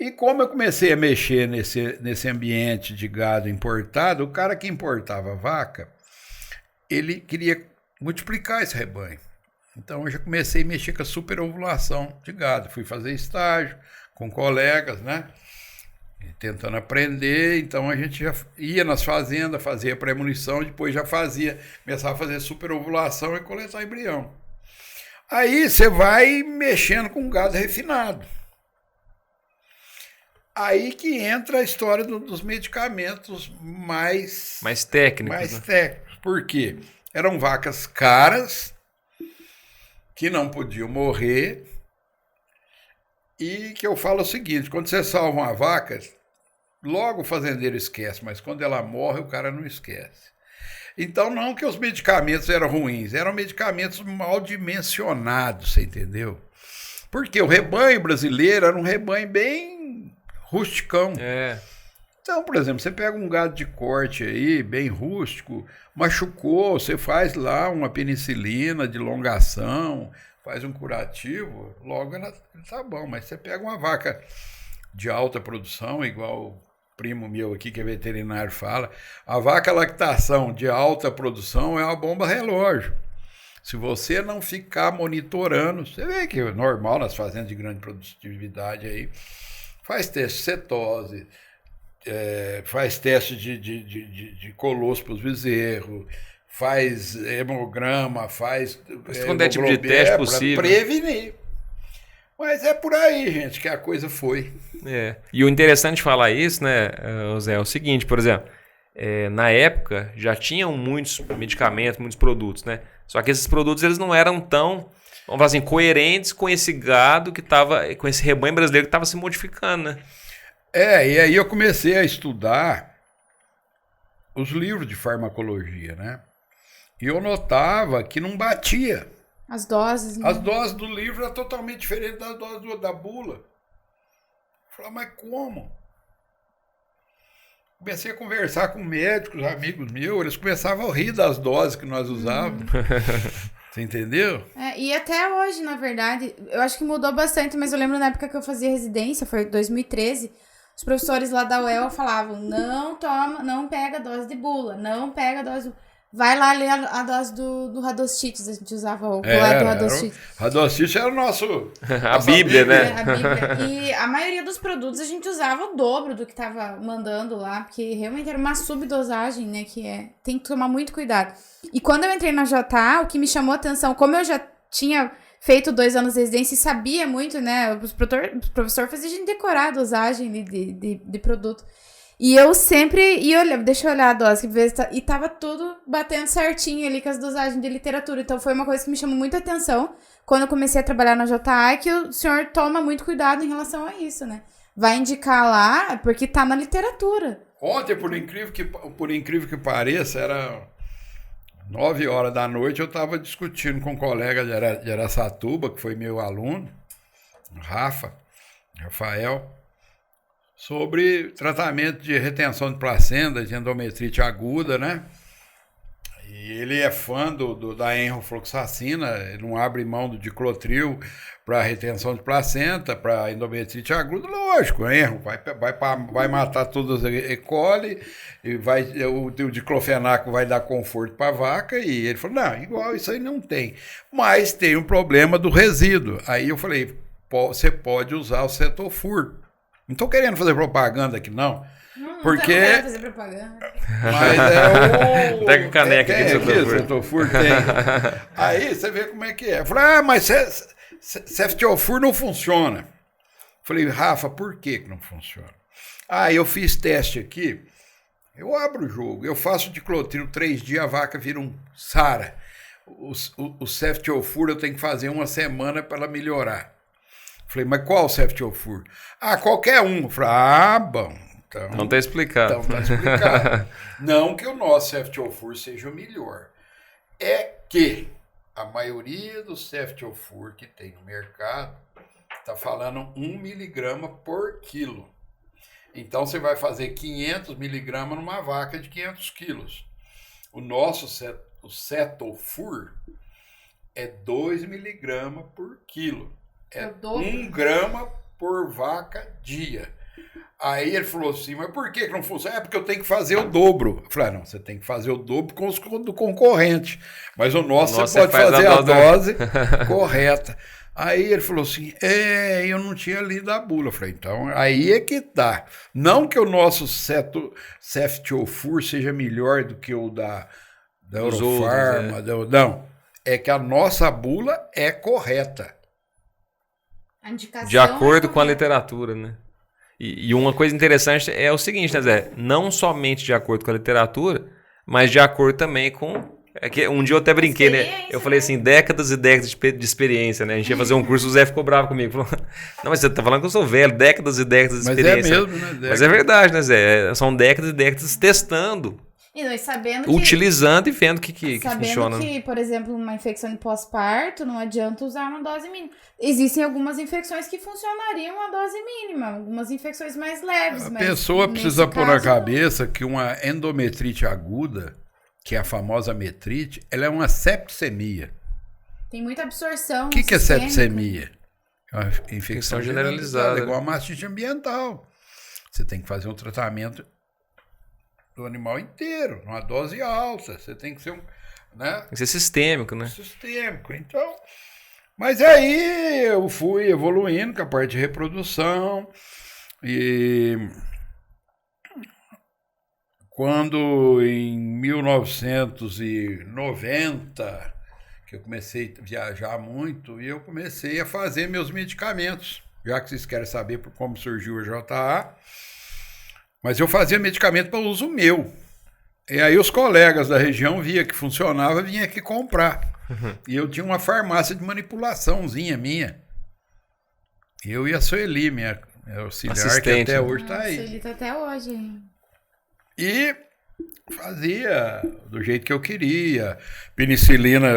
[SPEAKER 3] E como eu comecei a mexer nesse ambiente de gado importado, o cara que importava vaca, ele queria multiplicar esse rebanho. Então eu já comecei a mexer com a superovulação de gado. Fui fazer estágio com colegas, né? Tentando aprender. Então a gente já ia nas fazendas, fazia pré-munição, depois já começava a fazer superovulação e coletar embrião. Aí você vai mexendo com gado refinado. Aí que entra a história dos medicamentos mais
[SPEAKER 1] técnicos.
[SPEAKER 3] né? Técnicos. Por quê? Eram vacas caras, que não podiam morrer, e que eu falo o seguinte, quando você salva uma vaca, logo o fazendeiro esquece, mas quando ela morre, o cara não esquece. Então, não que os medicamentos eram ruins, eram medicamentos mal dimensionados, você entendeu? Porque o rebanho brasileiro era um rebanho bem rusticão.
[SPEAKER 1] É.
[SPEAKER 3] Então, por exemplo, você pega um gado de corte aí, bem rústico, machucou, você faz lá uma penicilina de longação, faz um curativo, logo ela tá bom. Mas você pega uma vaca de alta produção, igual o primo meu aqui, que é veterinário, fala, a vaca lactação de alta produção é uma bomba relógio. Se você não ficar monitorando, você vê que é normal nas fazendas de grande produtividade aí, faz teste de cetose, faz teste de colosso para os bezerros, faz hemograma, faz
[SPEAKER 1] quando é tipo de teste possível.
[SPEAKER 3] Para prevenir. Mas é por aí, gente, que a coisa foi.
[SPEAKER 1] E o interessante de falar isso, né, Zé, é o seguinte, por exemplo, na época já tinham muitos medicamentos, muitos produtos, né? Só que esses produtos eles não eram tão, vamos falar assim, coerentes com esse gado que estava, com esse rebanho brasileiro que estava se modificando, né?
[SPEAKER 3] E aí eu comecei a estudar os livros de farmacologia, né? E eu notava que não batia
[SPEAKER 2] As doses, né?
[SPEAKER 3] As doses do livro eram totalmente diferentes das doses da bula. Eu falei, mas como? Comecei a conversar com médicos, amigos meus, eles começavam a rir das doses que nós usávamos. Você entendeu?
[SPEAKER 2] E até hoje, na verdade, eu acho que mudou bastante, mas eu lembro na época que eu fazia residência, foi 2013, os professores lá da UEL falavam, não pega a dose de bula, não pega a dose... Vai lá ler a dose do Radostites, a gente usava o colar do Radostites.
[SPEAKER 3] Radostites era o nosso...
[SPEAKER 1] A Bíblia, né?
[SPEAKER 2] A Bíblia. E a maioria dos produtos a gente usava o dobro do que tava mandando lá, porque realmente era uma subdosagem, né, tem que tomar muito cuidado. E quando eu entrei na JA, o que me chamou a atenção, como eu já tinha feito 2 anos de residência e sabia muito, né, o professor fazia a gente decorar a dosagem de produto. E eu sempre ia olhar, deixa eu olhar a dose, e tava tudo batendo certinho ali com as dosagens de literatura. Então foi uma coisa que me chamou muita atenção quando eu comecei a trabalhar na JA, que o senhor toma muito cuidado em relação a isso, né? Vai indicar lá, porque tá na literatura.
[SPEAKER 3] Ontem, por incrível que pareça, era 9 horas da noite, eu estava discutindo com um colega de Araçatuba, que foi meu aluno, Rafael, sobre tratamento de retenção de placenta, de endometrite aguda, né? E ele é fã da enrofloxacina, ele não abre mão do diclotril para retenção de placenta, para endometrite aguda, lógico, vai matar todas as E. coli, e o diclofenaco vai dar conforto para a vaca, e ele falou, não, igual isso aí não tem, mas tem um problema do resíduo. Aí eu falei, você pode usar o Cetofur. Não estou querendo fazer propaganda aqui, não. Porque...
[SPEAKER 2] Não quero fazer propaganda.
[SPEAKER 3] Mas é o...
[SPEAKER 1] Pega a caneca aqui do
[SPEAKER 3] Cetofur. Tem. Aí você vê como é que é. Eu falei, mas Cetofur não funciona. Eu falei, Rafa, por que não funciona? Eu fiz teste aqui. Eu abro o jogo. Eu faço diclotril 3 dias, a vaca vira um sara. O Cetofur eu tenho que fazer 1 semana para ela melhorar. Falei, mas qual o Ceftiofur? Qualquer um. Eu falei, bom. Então,
[SPEAKER 1] não está explicado.
[SPEAKER 3] Então tá explicado. Não que o nosso Ceftiofur seja o melhor. É que a maioria do Ceftiofur que tem no mercado está falando 1 miligrama por quilo. Então você vai fazer 500 miligramas numa vaca de 500 quilos. O nosso o Cetofur é 2 miligramas por quilo. É 1 grama por vaca dia. Aí ele falou assim, mas por que não funciona? Porque eu tenho que fazer o dobro. Eu falei, não, você tem que fazer o dobro com os do concorrente. Mas o nosso você pode fazer a dose correta. Aí ele falou assim, eu não tinha lido a bula. Eu falei, então, aí é que tá. Não que o nosso Ceftiofur seja melhor do que o da Eurofarma. Não, é que a nossa bula é correta.
[SPEAKER 1] De acordo com a literatura, né? E uma coisa interessante é o seguinte, né, Zé? Não somente de acordo com a literatura, mas de acordo também com... um dia eu até brinquei, né? Eu falei assim, décadas e décadas de experiência, né? A gente ia fazer um curso, o Zé ficou bravo comigo. Falou, não, mas você tá falando que eu sou velho, décadas e décadas de experiência.
[SPEAKER 3] Mas é mesmo, né?
[SPEAKER 1] Mas é verdade, né, Zé? São décadas e décadas testando.
[SPEAKER 2] E nós sabendo
[SPEAKER 1] utilizando e vendo que funciona.
[SPEAKER 2] Sabendo que, por exemplo, uma infecção de pós-parto, não adianta usar uma dose mínima. Existem algumas infecções que funcionariam uma dose mínima, algumas infecções mais leves.
[SPEAKER 3] A pessoa precisa pôr na cabeça que uma endometrite aguda, que é a famosa metrite, ela é uma septicemia.
[SPEAKER 2] Tem muita absorção.
[SPEAKER 3] O que é septicemia? É uma infecção
[SPEAKER 1] generalizada.
[SPEAKER 3] Igual a mastite ambiental. Você tem que fazer um tratamento do animal inteiro, numa dose alta. Você tem que ser né?
[SPEAKER 1] Tem que ser sistêmico, né?
[SPEAKER 3] Sistêmico. Então, mas aí eu fui evoluindo com a parte de reprodução e quando em 1990 que eu comecei a viajar muito e eu comecei a fazer meus medicamentos, já que vocês querem saber como surgiu a JA. Mas eu fazia medicamento para uso meu. E aí os colegas da região via que funcionava, vinha aqui comprar. E eu tinha uma farmácia de manipulaçãozinha minha. Eu e a Sueli, minha auxiliar,
[SPEAKER 1] assistente,
[SPEAKER 3] que até hoje está aí.
[SPEAKER 2] A Sueli está até hoje.
[SPEAKER 3] E fazia do jeito que eu queria. Penicilina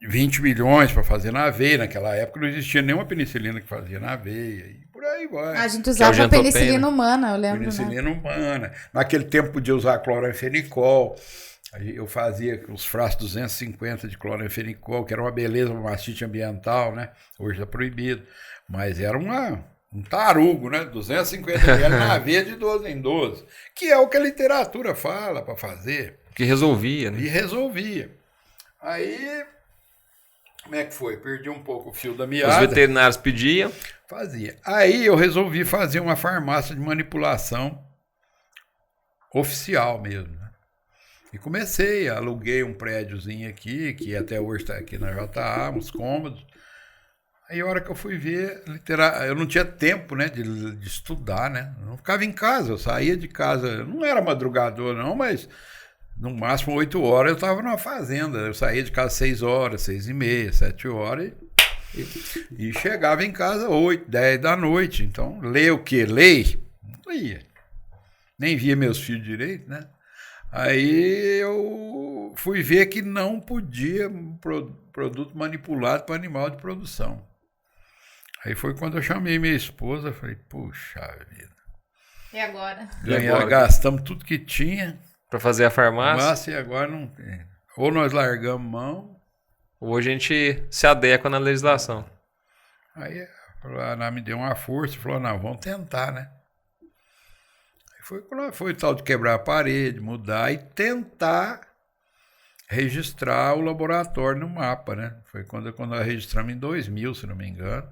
[SPEAKER 3] 20 milhões para fazer na veia. Naquela época não existia nenhuma penicilina que fazia na veia. E por aí vai.
[SPEAKER 2] A gente usava penicilina humana, eu lembro.
[SPEAKER 3] Penicilina humana. Naquele tempo podia usar cloranfenicol. Eu fazia os frascos 250 de cloranfenicol, que era uma beleza, uma mastite ambiental, né? Hoje está proibido. Mas era um tarugo, né? 250 ml na veia de 12 em 12. Que é o que a literatura fala para fazer.
[SPEAKER 1] Que resolvia, né?
[SPEAKER 3] E resolvia. Aí, como é que foi? Perdi um pouco o fio da meada.
[SPEAKER 1] Os veterinários pediam.
[SPEAKER 3] Fazia. Aí eu resolvi fazer uma farmácia de manipulação oficial mesmo. Né? E comecei, aluguei um prédiozinho aqui, que até hoje está aqui na JA, uns cômodos. Aí a hora que eu fui ver, eu não tinha tempo, né, de estudar, né? Eu não ficava em casa, eu saía de casa, eu não era madrugador não, mas no máximo 8 horas eu estava numa fazenda. Eu saía de casa 6 horas, 6h30, 7 horas e chegava em casa 8, 10 da noite. Então, ler o quê? Lei? Não ia. Nem via meus filhos direito, né? Aí eu fui ver que não podia produto manipulado para animal de produção. Aí foi quando eu chamei minha esposa, falei, puxa vida.
[SPEAKER 2] E agora?
[SPEAKER 3] Gastamos tudo que tinha.
[SPEAKER 1] Para fazer a farmácia.
[SPEAKER 3] E agora não tem. Ou nós largamos mão.
[SPEAKER 1] Ou a gente se adequa na legislação. Aí
[SPEAKER 3] a Ana me deu uma força e falou, não, vamos tentar, né? Foi o tal de quebrar a parede, mudar e tentar registrar o laboratório no mapa, né? Foi quando nós registramos em 2000, se não me engano.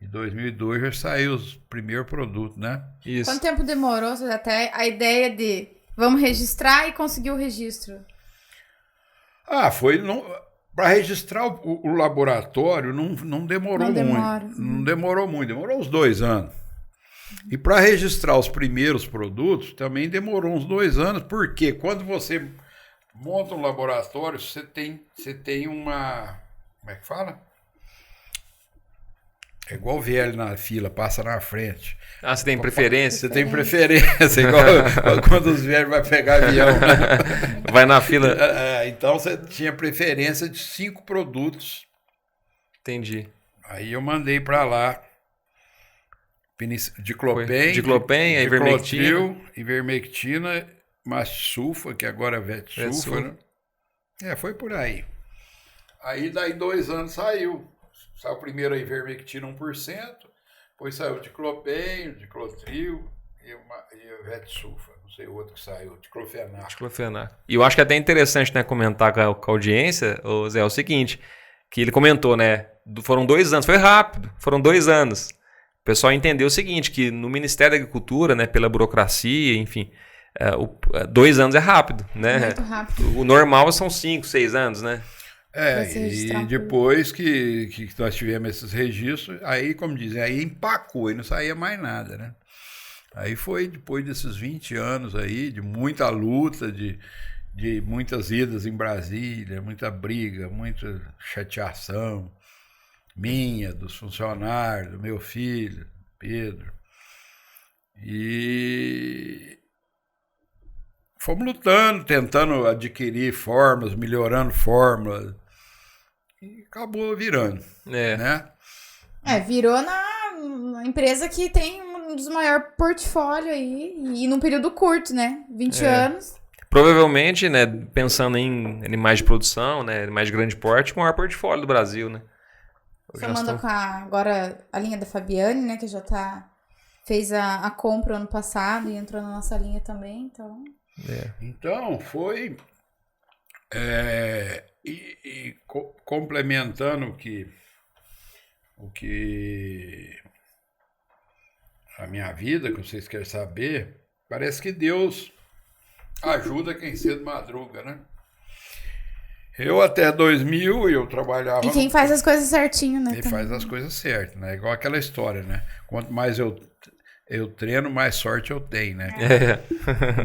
[SPEAKER 3] Em 2002 já saiu os primeiros produtos, né?
[SPEAKER 2] Isso. Quanto tempo demorou até a ideia de vamos registrar e conseguir o registro?
[SPEAKER 3] Foi... Para registrar o laboratório não demorou muito. Não demorou muito, demorou uns 2 anos. E para registrar os primeiros produtos também demorou uns 2 anos, porque quando você monta um laboratório, você tem uma... Como é que fala? É igual o velho na fila, passa na frente.
[SPEAKER 1] Ah, você tem preferência?
[SPEAKER 3] Você tem preferência, igual quando os velhos vão pegar avião. Né?
[SPEAKER 1] Vai na fila.
[SPEAKER 3] Então você tinha preferência de 5 produtos.
[SPEAKER 1] Entendi.
[SPEAKER 3] Aí eu mandei para lá Diclopen, Ivermectina, Masulfa, que agora é Vetsulfa. Né? Foi por aí. Aí daí 2 anos saiu. Saiu primeiro a Ivermectina 1%, depois saiu o Diclopen, o Diclotril e o Vetsulfa. Não sei o outro que saiu, o Diclofenac.
[SPEAKER 1] E eu acho que é até interessante, né, comentar com a audiência, Zé, o seguinte, que ele comentou, né, foram 2 anos, foi rápido, foram 2 anos. O pessoal entendeu o seguinte, que no Ministério da Agricultura, né, pela burocracia, enfim, 2 anos é rápido, né?
[SPEAKER 2] Muito rápido.
[SPEAKER 1] O normal são 5, 6 anos, né?
[SPEAKER 3] E depois que nós tivemos esses registros, aí, como dizem, aí empacou e não saía mais nada, né? Aí foi depois desses 20 anos aí, de muita luta, de muitas idas em Brasília, muita briga, muita chateação minha, dos funcionários, do meu filho, Pedro. E fomos lutando, tentando adquirir fórmulas, melhorando fórmulas. E acabou virando. Né?
[SPEAKER 2] Virou na empresa que tem um dos maiores portfólios aí, e num período curto, né? 20 anos.
[SPEAKER 1] Provavelmente, né, pensando em animais de produção, né, animais de grande porte, o maior portfólio do Brasil, né?
[SPEAKER 2] Somando com agora a linha da Fabiane, né, que já fez a compra ano passado e entrou na nossa linha também, então...
[SPEAKER 3] Então, foi... complementando o que a minha vida, que vocês querem saber, parece que Deus ajuda quem cedo madruga, né? Eu até 2000 eu trabalhava...
[SPEAKER 2] E quem faz as coisas certinho, né?
[SPEAKER 3] Quem faz as coisas certas, né? Igual aquela história, né? Quanto mais eu treino, mais sorte eu tenho, né?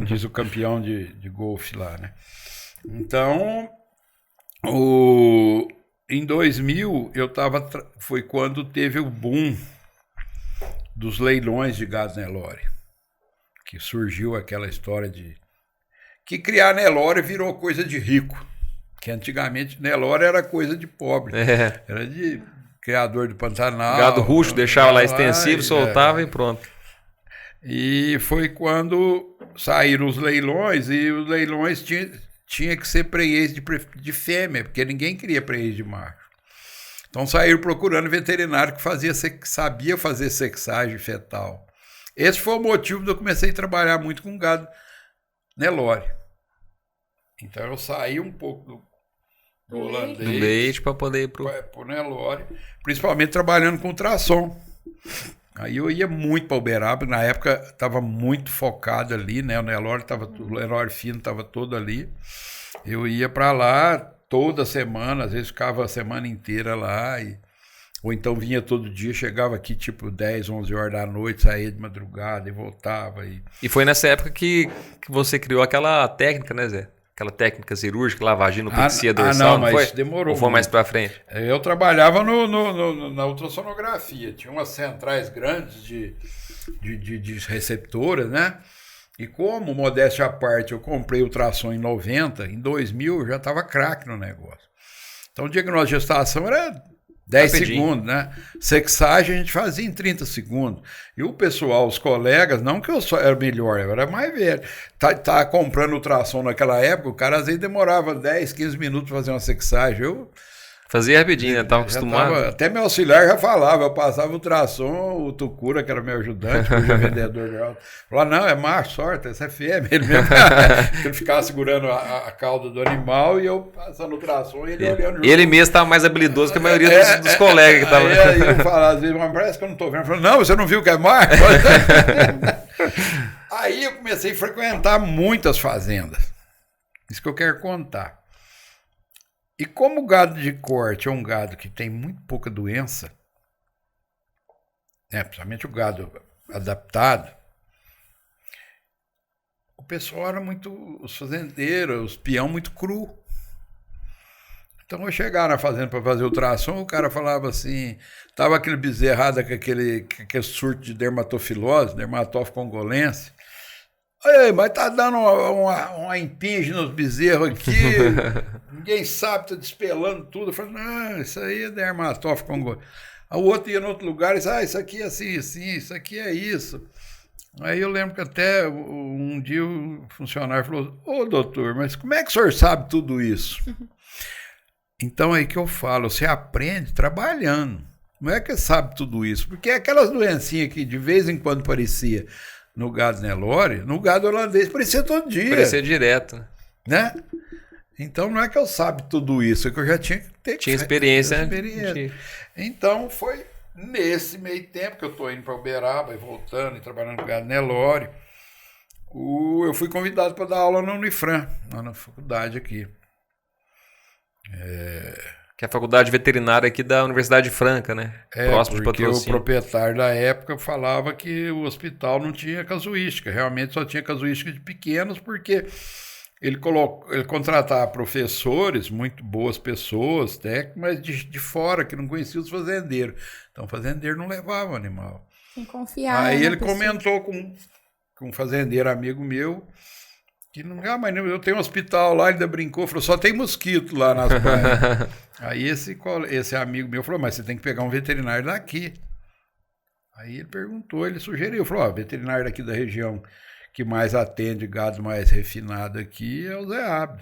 [SPEAKER 3] Diz o campeão de golfe lá, né? Então, em 2000, foi quando teve o boom dos leilões de gado Nelore, que surgiu aquela história de que criar Nelore virou coisa de rico. Que antigamente Nelore era coisa de pobre.
[SPEAKER 1] É.
[SPEAKER 3] Era de criador do Pantanal.
[SPEAKER 1] Gado rústico, deixava lá extensivo, soltava e pronto.
[SPEAKER 3] E foi quando saíram os leilões, e os leilões tinha que ser prenhez de fêmea, porque ninguém queria prenhez de macho. Então saíram procurando veterinário que sabia fazer sexagem fetal. Esse foi o motivo de eu comecei a trabalhar muito com gado Nelore. Então eu saí um pouco do holandês.
[SPEAKER 1] Do leite para poder ir
[SPEAKER 3] pro Nelore, principalmente trabalhando com ultrassom. Aí eu ia muito para Uberaba, na época estava muito focado ali, né? O Nelore fino estava todo ali. Eu ia para lá toda semana, às vezes ficava a semana inteira lá, ou então vinha todo dia, chegava aqui tipo 10, 11 horas da noite, saía de madrugada e voltava.
[SPEAKER 1] E foi nessa época que você criou aquela técnica, né, Zé? Aquela técnica cirúrgica, lavaginoplexia dorsal,
[SPEAKER 3] não, mas
[SPEAKER 1] foi?
[SPEAKER 3] Isso demorou.
[SPEAKER 1] Ou foi mais para frente?
[SPEAKER 3] Eu trabalhava na ultrassonografia, tinha umas centrais grandes de receptoras, né? E como, modéstia à parte, eu comprei ultrassom em 90, em 2000 eu já estava craque no negócio. Então o diagnóstico de gestação era 10 segundos, né? Sexagem a gente fazia em 30 segundos. E o pessoal, os colegas, não que eu só era melhor, eu era mais velho. Tá comprando ultrassom naquela época, o cara às vezes demorava 10, 15 minutos para fazer uma sexagem. Eu
[SPEAKER 1] fazia rapidinho, né? Tava acostumado.
[SPEAKER 3] Até meu auxiliar já falava, eu passava ultrassom, o Tucura, que era meu ajudante, hoje é vendedor de auto, falava, não, é macho, sorte, essa é fêmea. Ele mesmo ele ficava segurando a cauda do animal e eu passando ultrassom e ele olhando.
[SPEAKER 1] Ele mesmo estava mais habilidoso que a maioria dos colegas que estavam.
[SPEAKER 3] Aí eu falava, às vezes, mas parece que eu não estou vendo. Eu falava, não, você não viu que é macho? Aí eu comecei a frequentar muitas fazendas. Isso que eu quero contar. E como o gado de corte é um gado que tem muito pouca doença, né, principalmente o gado adaptado, o pessoal era muito, os fazendeiros, os peão muito cru. Então eu chegava na fazenda para fazer ultrassom, o cara falava assim, tava aquele bezerrado com aquele surto de dermatofilose, dermatófilo congolense. Ei, mas tá dando uma impinge nos bezerros aqui, ninguém sabe, tá despelando tudo. Eu falei, não, isso aí é dermatófilo congolense. O outro ia em outro lugar e disse, isso aqui é assim, isso aqui é isso. Aí eu lembro que até um dia o funcionário falou, ô doutor, mas como é que o senhor sabe tudo isso? Então aí que eu falo, você aprende trabalhando. Não é que sabe tudo isso, porque aquelas doencinhas que de vez em quando parecia no gado Nelore, no gado holandês parecia todo dia.
[SPEAKER 1] Parecia direto.
[SPEAKER 3] Né? Então não é que eu sabe tudo isso, é que eu já tinha que ter
[SPEAKER 1] experiência.
[SPEAKER 3] Então foi nesse meio tempo que eu estou indo para Uberaba e voltando e trabalhando com gado Nelore, eu fui convidado para dar aula na Unifran, lá na faculdade aqui.
[SPEAKER 1] Que é a faculdade veterinária aqui da Universidade Franca, né? Próximo de
[SPEAKER 3] porque
[SPEAKER 1] Patrocínio.
[SPEAKER 3] O proprietário da época falava que o hospital não tinha casuística, realmente só tinha casuística de pequenos, porque ele contratava professores, muito boas pessoas, técnicos, mas de fora, que não conheciam os fazendeiros. Então o fazendeiro não levava o animal.
[SPEAKER 2] Sem confiar.
[SPEAKER 3] Aí ele comentou com um fazendeiro amigo meu, que não, mas eu tenho um hospital lá, ele ainda brincou, falou, só tem mosquito lá nas praias. Aí esse amigo meu falou, mas você tem que pegar um veterinário daqui. Aí ele perguntou, ele sugeriu, falou, veterinário daqui da região que mais atende gado mais refinado aqui é o Zé Abdo.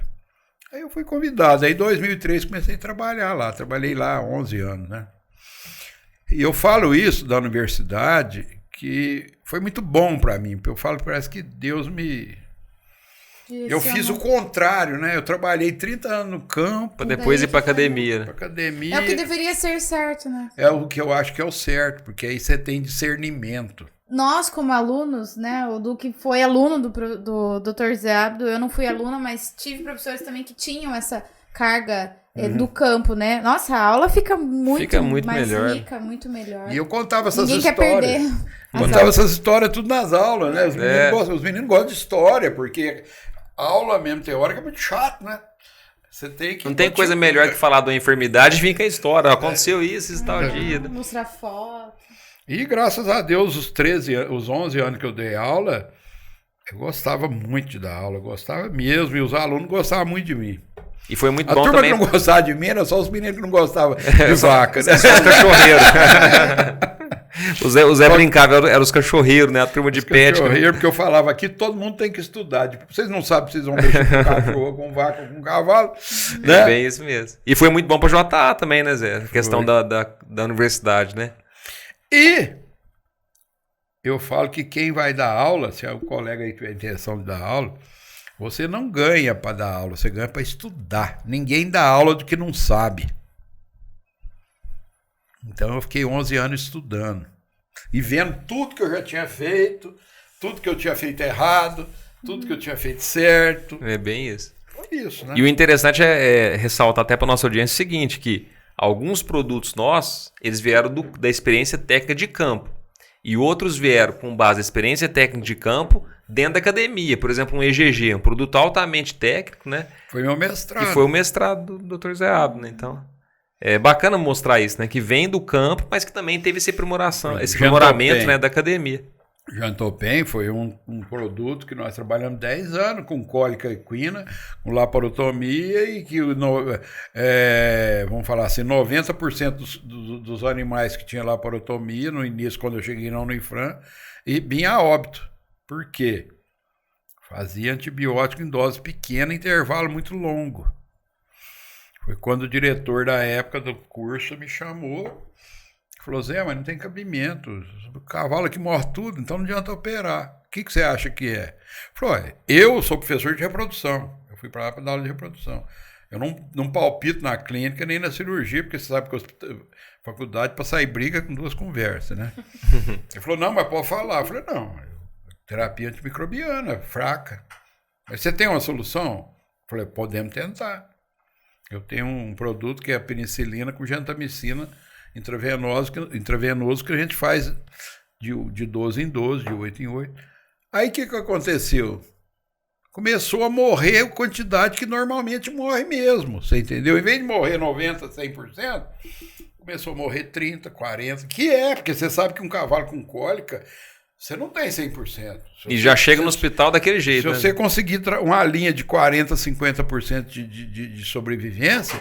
[SPEAKER 3] Aí eu fui convidado, aí em 2003 comecei a trabalhar lá, trabalhei lá há 11 anos, né? E eu falo isso da universidade, que foi muito bom para mim, porque eu falo, parece que Deus me... Eu fiz o contrário, né? Eu trabalhei 30 anos no campo.
[SPEAKER 1] Pra depois ir pra academia.
[SPEAKER 3] Pra academia.
[SPEAKER 2] É o que deveria ser certo, né?
[SPEAKER 3] É o que eu acho que é o certo, porque aí você tem discernimento.
[SPEAKER 2] Nós, como alunos, né? O Duque foi aluno do Dr. Zé Abdo, eu não fui aluna, mas tive professores também que tinham essa carga do campo, né? Nossa, a aula fica muito mais
[SPEAKER 1] melhor.
[SPEAKER 2] Rica, muito melhor.
[SPEAKER 3] E eu contava essas
[SPEAKER 2] Ninguém
[SPEAKER 3] histórias.
[SPEAKER 2] Quer perder.
[SPEAKER 3] Contava essas histórias tudo nas aulas, né? Os meninos gostam de história, porque aula mesmo teórica é muito chato, né? Você tem que...
[SPEAKER 1] Não tem coisa melhor que falar de uma enfermidade e vir com a história. Aconteceu isso tal dia.
[SPEAKER 2] Mostrar foto.
[SPEAKER 3] E graças a Deus, os 11 anos que eu dei aula, eu gostava muito de dar aula, eu gostava mesmo, e os alunos gostavam muito de mim.
[SPEAKER 1] E foi muito
[SPEAKER 3] A
[SPEAKER 1] bom
[SPEAKER 3] turma
[SPEAKER 1] também.
[SPEAKER 3] que não gostava de mim era só os meninos que não gostavam de vaca, né?
[SPEAKER 1] Só os cachorreiros. o Zé brincava, eram os cachorreiros, né? A turma de pet.
[SPEAKER 3] Cachorreiro, porque eu falava aqui, todo mundo tem que estudar. Tipo, vocês não sabem se vocês vão mexer com cachorro, com vaca, com cavalo, né?
[SPEAKER 1] É bem isso mesmo. E foi muito bom pra JA também, né, Zé? A questão da universidade, né?
[SPEAKER 3] E eu falo que quem vai dar aula, se o colega aí tiver intenção de dar aula, você não ganha para dar aula, você ganha para estudar. Ninguém dá aula do que não sabe. Então eu fiquei 11 anos estudando e vendo tudo que eu já tinha feito, tudo que eu tinha feito errado, tudo que eu tinha feito certo.
[SPEAKER 1] É bem isso.
[SPEAKER 3] Foi isso, né?
[SPEAKER 1] E o interessante é ressaltar até para nossa audiência o seguinte, que alguns produtos nossos, eles vieram da experiência técnica de campo. E outros vieram com base na experiência técnica de campo dentro da academia. Por exemplo, um EGG, um produto altamente técnico, né?
[SPEAKER 3] Foi meu mestrado.
[SPEAKER 1] Que foi o mestrado do Dr. Zé Abdo, né? Então, é bacana mostrar isso, né? Que vem do campo, mas que também teve esse aprimoramento, né, da academia.
[SPEAKER 3] Jantopen foi um produto que nós trabalhamos 10 anos com cólica equina, com laparotomia e que, vamos falar assim, 90% dos animais que tinham laparotomia no início, quando eu cheguei na Unifran, e vinha a óbito. Por quê? Fazia antibiótico em dose pequena, intervalo muito longo. Foi quando o diretor da época do curso me chamou. Falou, Zé, mas não tem cabimento. O cavalo aqui morre tudo, então não adianta operar. O que você acha que é? Falou, eu sou professor de reprodução. Eu fui para lá para dar aula de reprodução. Eu não palpito na clínica nem na cirurgia, porque você sabe que a faculdade para sair briga com duas conversas, né? Ele falou, não, mas pode falar. Eu falei, não, terapia antimicrobiana, fraca. Mas você tem uma solução? Eu falei, podemos tentar. Eu tenho um produto que é a penicilina com gentamicina intravenoso que a gente faz de 12 em 12, de 8 em 8. Aí o que aconteceu? Começou a morrer a quantidade que normalmente morre mesmo, você entendeu? Em vez de morrer 90%, 100%, começou a morrer 30%, 40%, que porque você sabe que um cavalo com cólica, você não tem 100%.
[SPEAKER 1] E já chega no hospital daquele jeito,
[SPEAKER 3] Se
[SPEAKER 1] né?
[SPEAKER 3] você conseguir uma linha de 40%, 50% de sobrevivência,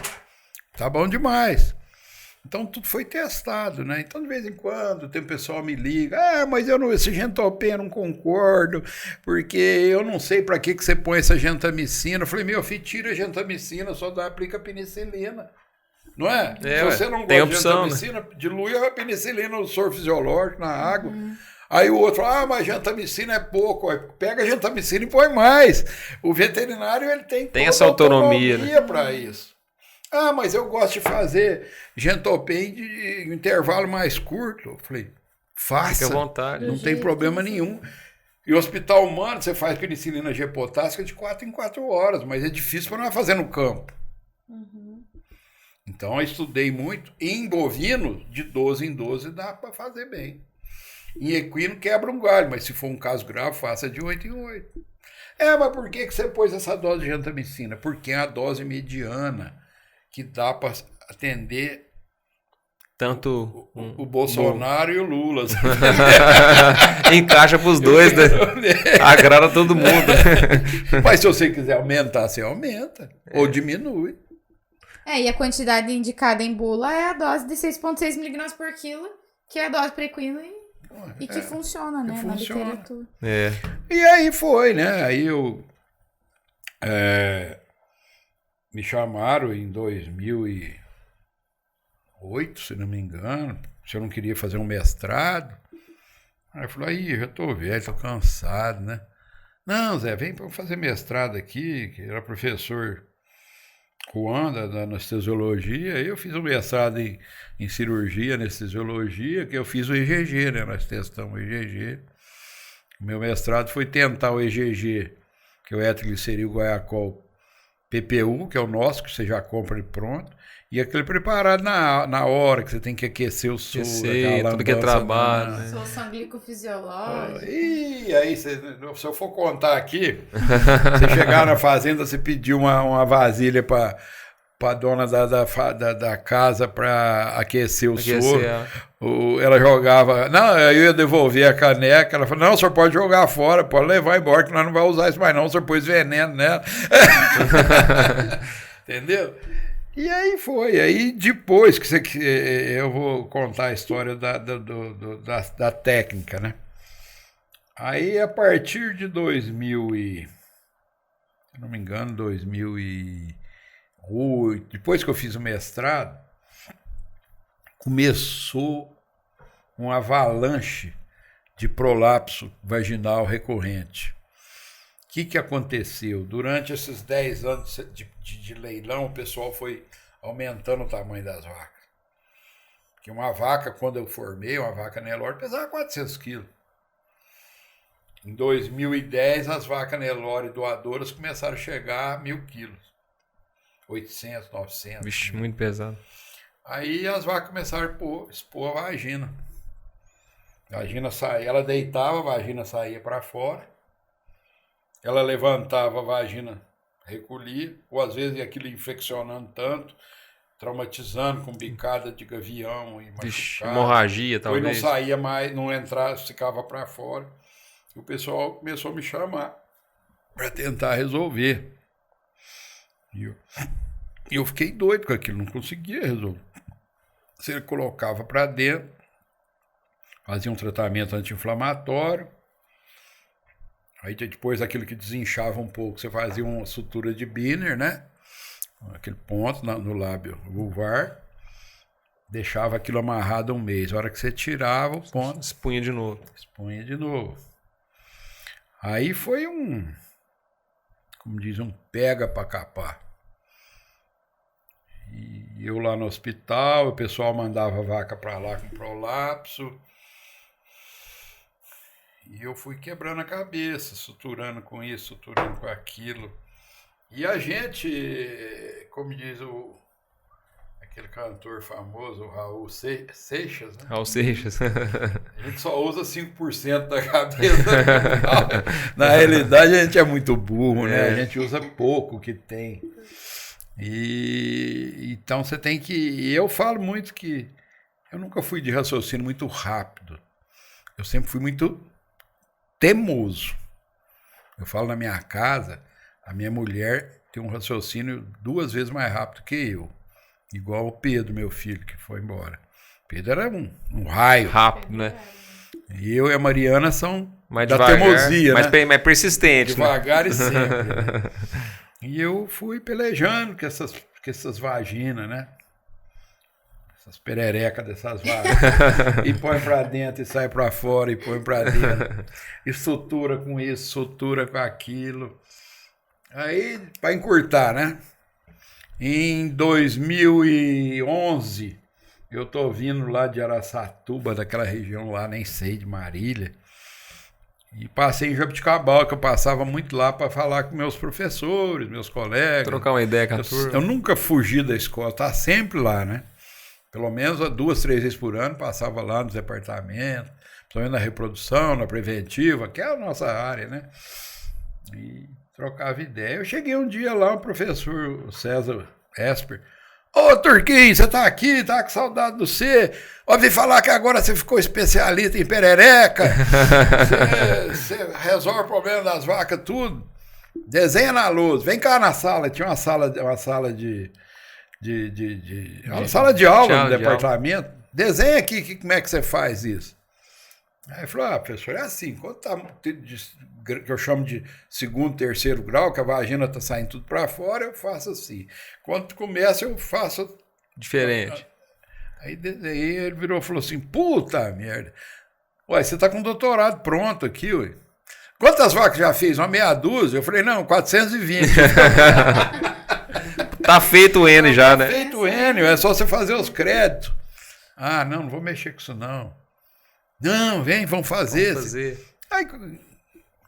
[SPEAKER 3] tá bom demais. Então tudo foi testado, né? Então de vez em quando tem pessoal me liga, mas esse Gentopen eu não concordo, porque eu não sei para que você põe essa gentamicina. Eu falei, meu filho, tira a gentamicina, só aplica penicilina. Não é? Se você não gosta de gentamicina, né? Dilui a penicilina no soro fisiológico, na água. Aí o outro fala, mas gentamicina é pouco. Aí pega a gentamicina e põe mais. O veterinário ele tem
[SPEAKER 1] essa autonomia, né?
[SPEAKER 3] Para isso. Mas eu gosto de fazer Gentopen de intervalo mais curto. Eu falei, faça.
[SPEAKER 1] Fique à vontade.
[SPEAKER 3] Não tem problema nenhum. E o hospital humano, você faz penicilina G potássica de 4 em 4 horas, mas é difícil para nós fazer no campo. Então eu estudei muito. Em bovino, de 12 em 12 dá para fazer bem. Em equino quebra um galho, mas se for um caso grave, faça de 8 em 8. Mas por que você pôs essa dose de gentamicina? Porque é a dose mediana que dá para atender
[SPEAKER 1] tanto
[SPEAKER 3] o Bolsonaro e o Lula.
[SPEAKER 1] Encaixa para os dois, né? Agrada todo mundo.
[SPEAKER 3] Mas se você quiser aumentar, você aumenta. Ou diminui.
[SPEAKER 2] E a quantidade indicada em bula é a dose de 6,6 mg por quilo, que é a dose para equino e que funciona, né? Na literatura.
[SPEAKER 3] E aí foi, né? Aí eu... me chamaram em 2008, se não me engano, se eu não queria fazer um mestrado. Aí eu falei, já estou velho, estou cansado, né? Não, Zé, vem para fazer mestrado aqui, que era professor Juan da anestesiologia. Aí eu fiz um mestrado em cirurgia, anestesiologia, que eu fiz o EGG, né? Nós testamos o EGG. O meu mestrado foi tentar o EGG, que é o etrogliceril guaiacol PPU, que é o nosso, que você já compra ele pronto, e aquele preparado na hora, que você tem que aquecer o soro,
[SPEAKER 1] tudo que é trabalho. Né?
[SPEAKER 2] Solução glicofisiológica.
[SPEAKER 3] E aí, se eu for contar aqui, você chegar na fazenda, você pedir uma vasilha para dona da casa para aquecer o soro. Ela jogava... Não, eu ia devolver a caneca. Ela falou, não, o senhor pode jogar fora, pode levar embora, que nós não vamos usar isso mais não, o senhor pôs veneno nela. Entendeu? E aí foi. Aí depois que eu vou contar a história da técnica, né? Aí a partir de 2000 se não me engano, 2008, depois que eu fiz o mestrado, começou uma avalanche de prolapso vaginal recorrente. O que aconteceu? Durante esses 10 anos de leilão, o pessoal foi aumentando o tamanho das vacas. Porque uma vaca, quando eu formei, uma vaca Nelore, pesava 400 quilos. Em 2010, as vacas Nelore doadoras começaram a chegar a 1.000 quilos. 800, 900.
[SPEAKER 1] Vixe, muito pesado.
[SPEAKER 3] Aí as vacas começaram a expor a vagina. A vagina saía, ela deitava, a vagina saía para fora. Ela levantava, a vagina recolhia, ou às vezes aquilo infeccionando tanto, traumatizando com bicada de gavião e machucado.
[SPEAKER 1] Hemorragia, talvez.
[SPEAKER 3] Depois não saía mais, não entrava, ficava para fora. E o pessoal começou a me chamar para tentar resolver. E eu fiquei doido com aquilo, não conseguia resolver. Você colocava para dentro, fazia um tratamento anti-inflamatório, aí depois aquilo que desinchava um pouco, você fazia uma sutura de Biner, né? Aquele ponto no lábio vulvar, deixava aquilo amarrado um mês. A hora que você tirava o ponto...
[SPEAKER 1] Expunha de novo.
[SPEAKER 3] Expunha de novo. Aí foi como diz, um pega para capar. E eu lá no hospital, o pessoal mandava a vaca para lá com prolapso. E eu fui quebrando a cabeça, suturando com isso, suturando com aquilo. E a gente, como diz aquele cantor famoso, o Raul Seixas, né?
[SPEAKER 1] Raul Seixas.
[SPEAKER 3] A gente só usa 5% da cabeça. Na realidade, a gente é muito burro, né? A gente usa pouco que tem. E então você tem que... E eu falo muito que eu nunca fui de raciocínio muito rápido. Eu sempre fui muito teimoso. Eu falo na minha casa, a minha mulher tem um raciocínio 2 vezes mais rápido que eu. Igual o Pedro, meu filho, que foi embora. O Pedro era um raio.
[SPEAKER 1] Rápido, né?
[SPEAKER 3] E eu e a Mariana são
[SPEAKER 1] mais
[SPEAKER 3] da
[SPEAKER 1] devagar,
[SPEAKER 3] teimosia,
[SPEAKER 1] mais,
[SPEAKER 3] né?
[SPEAKER 1] mais persistente.
[SPEAKER 3] Devagar
[SPEAKER 1] né?
[SPEAKER 3] E sempre. E eu fui pelejando com essas vaginas, né? Essas pererecas dessas vagas. E põe pra dentro e sai pra fora, e põe pra dentro. E sutura com isso, sutura com aquilo. Aí, pra encurtar, né? Em 2011, eu tô vindo lá de Araçatuba, daquela região lá, nem sei, de Marília. E passei em Jabuticabal, que eu passava muito lá para falar com meus professores, meus colegas.
[SPEAKER 1] Trocar uma ideia com a turma.
[SPEAKER 3] Eu nunca fugi da escola, estava sempre lá, né? Pelo menos 2, 3 vezes por ano, passava lá nos departamentos, principalmente na reprodução, na preventiva, que é a nossa área, né? E trocava ideia. Eu cheguei um dia lá, o professor César Esper. Ô, Turquinho, você tá aqui, tá com saudade do você. Ouvi falar que agora você ficou especialista em perereca. Você resolve o problema das vacas, tudo. Desenha na luz. Vem cá na sala. Tinha uma sala de aula no departamento. Desenha aqui como é que você faz isso. Aí ele falou, professor, é assim, quando tá, que eu chamo de 2º, 3º grau, que a vagina tá saindo tudo para fora, eu faço assim. Quando começa, eu faço...
[SPEAKER 1] Diferente.
[SPEAKER 3] Aí ele virou e falou assim, puta merda. Ué, você tá com doutorado pronto aqui, ué. Quantas vacas já fez? Uma meia dúzia? Eu falei, não, 420.
[SPEAKER 1] Tá feito o N já, né?
[SPEAKER 3] Tá feito o N, é só você fazer os créditos. Ah, não vou mexer com isso não. Não, vamos fazer. Aí,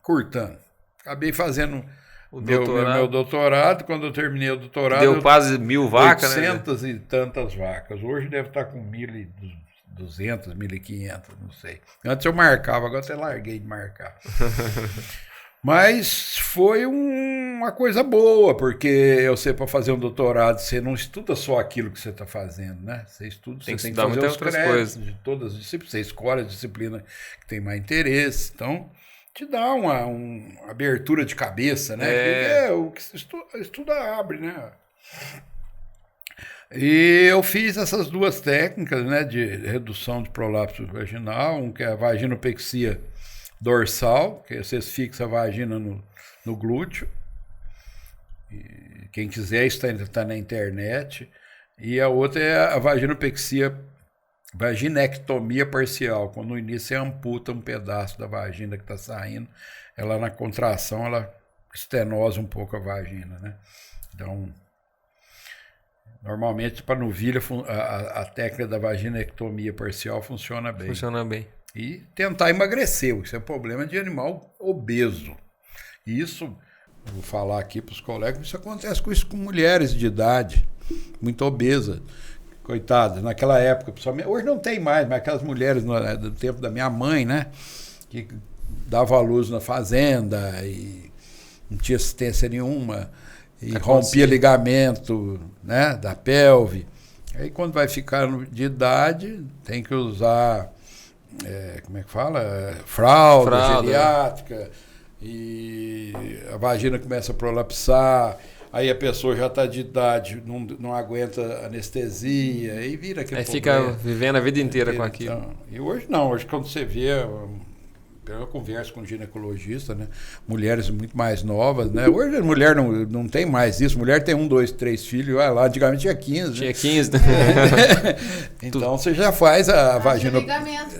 [SPEAKER 3] curtando. Acabei fazendo meu doutorado. Quando eu terminei o doutorado...
[SPEAKER 1] Deu quase 1.000 vacas,
[SPEAKER 3] 800 e tantas vacas. Hoje deve estar com 1.200, 1.500, não sei. Antes eu marcava, agora até larguei de marcar. Mas foi uma coisa boa, porque você, para fazer um doutorado, você não estuda só aquilo que você está fazendo, né? Você estuda, você tem que fazer os créditos de todas as disciplinas, você escolhe a disciplina que tem mais interesse. Então, te dá uma abertura de cabeça, né? Porque o que estuda abre, né? E eu fiz essas duas técnicas, né, de redução de prolapso vaginal, um que é a vaginopexia dorsal, que vocês fixam a vagina no glúteo. E quem quiser está na internet. E a outra é a vaginectomia parcial, quando no início você amputa um pedaço da vagina que está saindo, ela na contração, ela estenosa um pouco a vagina, né? Então, normalmente para novilha a técnica da vaginectomia parcial funciona bem.
[SPEAKER 1] Funciona bem.
[SPEAKER 3] E tentar emagrecer, isso é problema de animal obeso. E isso, vou falar aqui para os colegas, isso acontece com mulheres de idade, muito obesa. Coitadas, naquela época, hoje não tem mais, mas aquelas mulheres do tempo da minha mãe, né? Que dava à luz na fazenda e não tinha assistência nenhuma, e rompia ligamento, né, da pelve. Aí quando vai ficar de idade, tem que usar, como é que fala? Fralda geriátrica, e a vagina começa a prolapsar. Aí a pessoa já está de idade, não aguenta anestesia, aí vira aquele problema.
[SPEAKER 1] Fica vivendo a vida inteira com aquilo.
[SPEAKER 3] Então, e hoje não, hoje quando você vê, eu converso com um ginecologista, né? Mulheres muito mais novas, né? Hoje a mulher não tem mais isso, mulher tem 1, 2, 3 filhos, vai lá, antigamente tinha 15.
[SPEAKER 1] Tinha 15, né?
[SPEAKER 3] Então você já faz a vagina...
[SPEAKER 2] ligamento.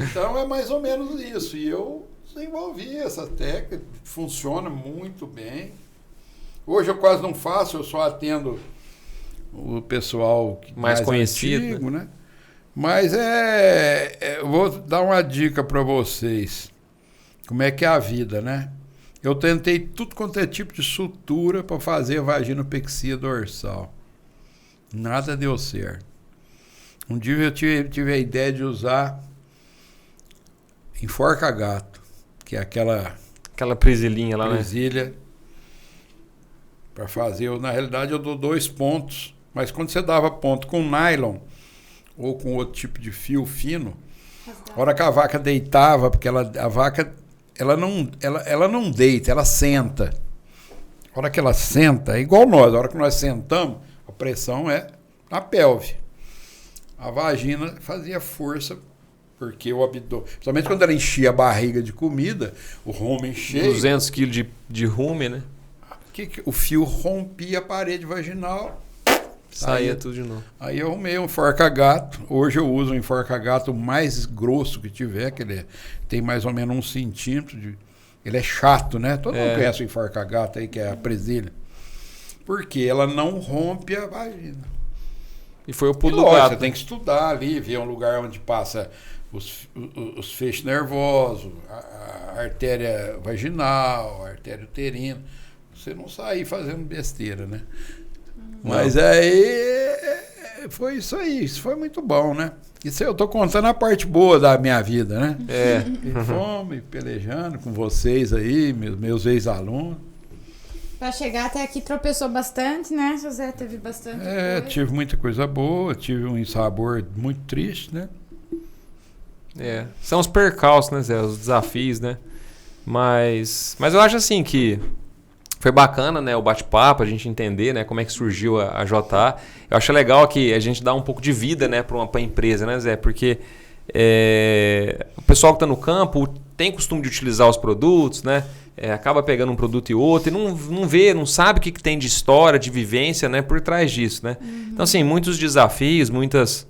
[SPEAKER 3] Então é mais ou menos isso, e eu desenvolvi essa técnica, funciona muito bem. Hoje eu quase não faço, eu só atendo o pessoal mais
[SPEAKER 1] conhecido,
[SPEAKER 3] antigo, né? Mas eu vou dar uma dica para vocês, como é que é a vida, né? Eu tentei tudo quanto é tipo de sutura para fazer a vaginopexia dorsal. Nada deu certo. Um dia eu tive a ideia de usar enforca-gato, que é aquela
[SPEAKER 1] presilhinha lá,
[SPEAKER 3] presilha, para fazer. Na realidade, eu dou 2 pontos, mas quando você dava ponto com nylon ou com outro tipo de fio fino, a hora que a vaca deitava, porque a vaca ela não deita, ela senta. A hora que ela senta, é igual nós, a hora que nós sentamos, a pressão é na pelve. A vagina fazia força, porque o abdômen, principalmente quando ela enchia a barriga de comida, o rumen cheio.
[SPEAKER 1] 200 quilos de rumen, né?
[SPEAKER 3] O fio rompia a parede vaginal.
[SPEAKER 1] Saía tudo de novo.
[SPEAKER 3] Aí eu arrumei um enforca-gato. Hoje eu uso um enforca-gato mais grosso que tiver, que ele tem mais ou menos 1 centímetro. Ele é chato, né? Todo mundo conhece o enforca-gato aí, que é a presilha. Porque ela não rompe a vagina.
[SPEAKER 1] E foi o pulo do gato.
[SPEAKER 3] Você tem que estudar ali, ver um lugar onde passa os feixes nervosos, a artéria vaginal, a artéria uterina. Você não sair fazendo besteira, né? Mas aí foi isso aí, isso foi muito bom, né? Isso eu tô contando a parte boa da minha vida, né? E fomos pelejando com vocês aí, meus ex-alunos.
[SPEAKER 2] Pra chegar até aqui tropeçou bastante, né, José? Teve bastante coisa.
[SPEAKER 3] Tive muita coisa boa, tive um sabor muito triste, né?
[SPEAKER 1] São os percalços, né, Zé? Os desafios, né? Mas eu acho assim que foi bacana, né, o bate-papo, a gente entender, né, como é que surgiu a JA. Eu acho legal que a gente dá um pouco de vida, né, para a empresa, né, Zé? Porque o pessoal que está no campo tem costume de utilizar os produtos, né? Acaba pegando um produto e outro e não sabe o que tem de história, de vivência, né, por trás disso, né? Então, assim, muitos desafios, muitos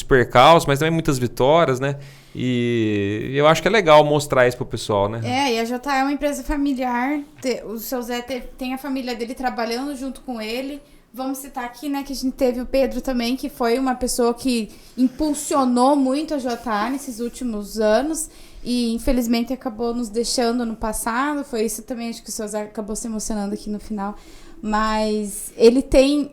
[SPEAKER 1] percalços, mas também muitas vitórias, né? E eu acho que é legal mostrar isso pro pessoal, né?
[SPEAKER 2] E a JA é uma empresa familiar, o seu Zé tem a família dele trabalhando junto com ele. Vamos citar aqui, né, que a gente teve o Pedro também, que foi uma pessoa que impulsionou muito a JA nesses últimos anos e infelizmente acabou nos deixando no passado. Foi isso também, acho que o seu Zé acabou se emocionando aqui no final. Mas ele tem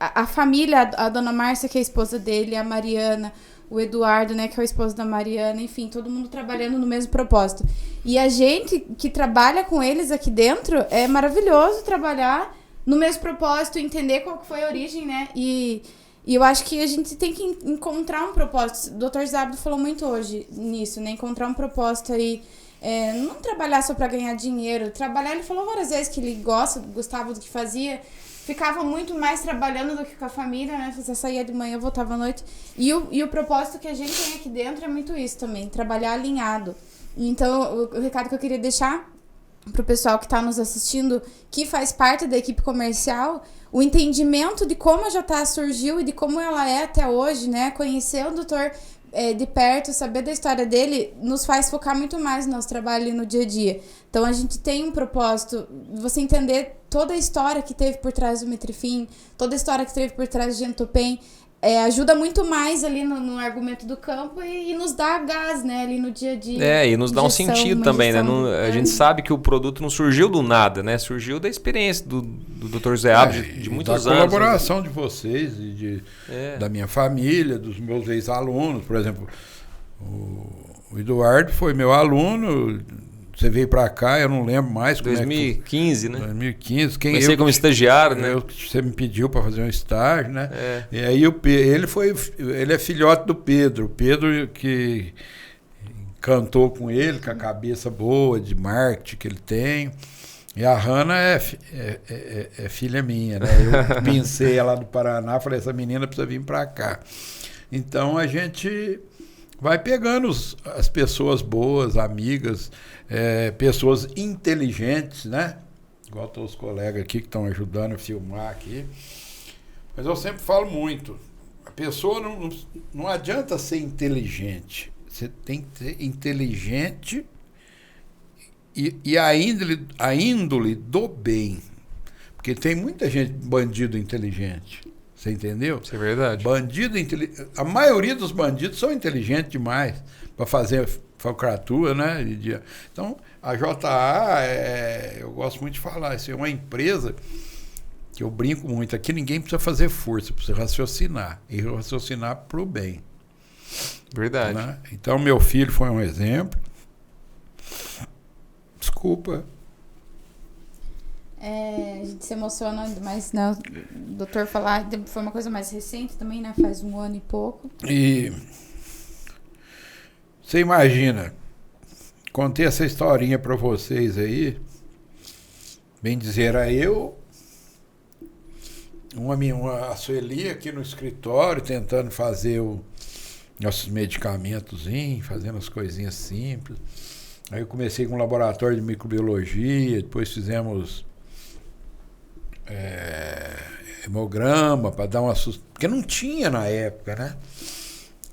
[SPEAKER 2] a família, a dona Márcia, que é a esposa dele, a Mariana, o Eduardo, né, que é o esposo da Mariana, enfim, todo mundo trabalhando no mesmo propósito. E a gente que trabalha com eles aqui dentro, é maravilhoso trabalhar no mesmo propósito, entender qual que foi a origem, né? E eu acho que a gente tem que encontrar um propósito. O Dr. Zabdo falou muito hoje nisso, né? Encontrar um propósito aí não trabalhar só para ganhar dinheiro. Trabalhar, ele falou várias vezes que ele gostava do que fazia. Ficava muito mais trabalhando do que com a família, né? Você saía de manhã, voltava à noite. E o propósito que a gente tem aqui dentro é muito isso também, trabalhar alinhado. Então, o recado que eu queria deixar pro pessoal que está nos assistindo, que faz parte da equipe comercial, o entendimento de como a JA surgiu e de como ela é até hoje, né? Conhecer o doutor de perto, saber da história dele, nos faz focar muito mais no nosso trabalho e no dia a dia. Então, a gente tem um propósito, você entender toda a história que teve por trás do Metrifim, toda a história que teve por trás do Gentopen, ajuda muito mais ali no argumento do campo e nos dá gás, né, ali no dia a dia.
[SPEAKER 1] E nos dá um sentido também, né? A gente sabe que o produto não surgiu do nada, né? Surgiu da experiência do Dr. Zé Abdo de muitos
[SPEAKER 3] da
[SPEAKER 1] anos.
[SPEAKER 3] Da colaboração de vocês, da minha família, dos meus ex-alunos. Por exemplo, o Eduardo foi meu aluno. Você veio para cá, eu não lembro mais.
[SPEAKER 1] 2015, né?
[SPEAKER 3] 2015.
[SPEAKER 1] Comecei como estagiário, né?
[SPEAKER 3] Você me pediu para fazer um estágio, né? E aí ele é filhote do Pedro. O Pedro que cantou com ele, com a cabeça boa de marketing que ele tem. E a Hanna é filha minha, né? Eu pensei ela do Paraná, falei, essa menina precisa vir para cá. Então a gente vai pegando as pessoas boas, amigas, pessoas inteligentes, né? Igual todos os colegas aqui que estão ajudando a filmar aqui. Mas eu sempre falo muito, a pessoa não adianta ser inteligente. Você tem que ser inteligente e a índole do bem. Porque tem muita gente bandido inteligente. Você entendeu?
[SPEAKER 1] Isso é verdade.
[SPEAKER 3] A maioria dos bandidos são inteligentes demais para fazer falcatrua, né? Então, a JA, eu gosto muito de falar, isso é uma empresa que eu brinco muito. Aqui ninguém precisa fazer força, precisa raciocinar. E raciocinar para o bem.
[SPEAKER 1] Verdade.
[SPEAKER 3] Né? Então, meu filho foi um exemplo. Desculpa.
[SPEAKER 2] A gente se emociona, mas né, o doutor falar foi uma coisa mais recente também, né? Faz 1 ano e pouco.
[SPEAKER 3] E você imagina, contei essa historinha para vocês aí, bem dizer, a Sueli aqui no escritório, tentando fazer nossos medicamentos, fazendo as coisinhas simples. Aí eu comecei com um laboratório de microbiologia, depois fizemos hemograma para dar uma porque não tinha na época, né?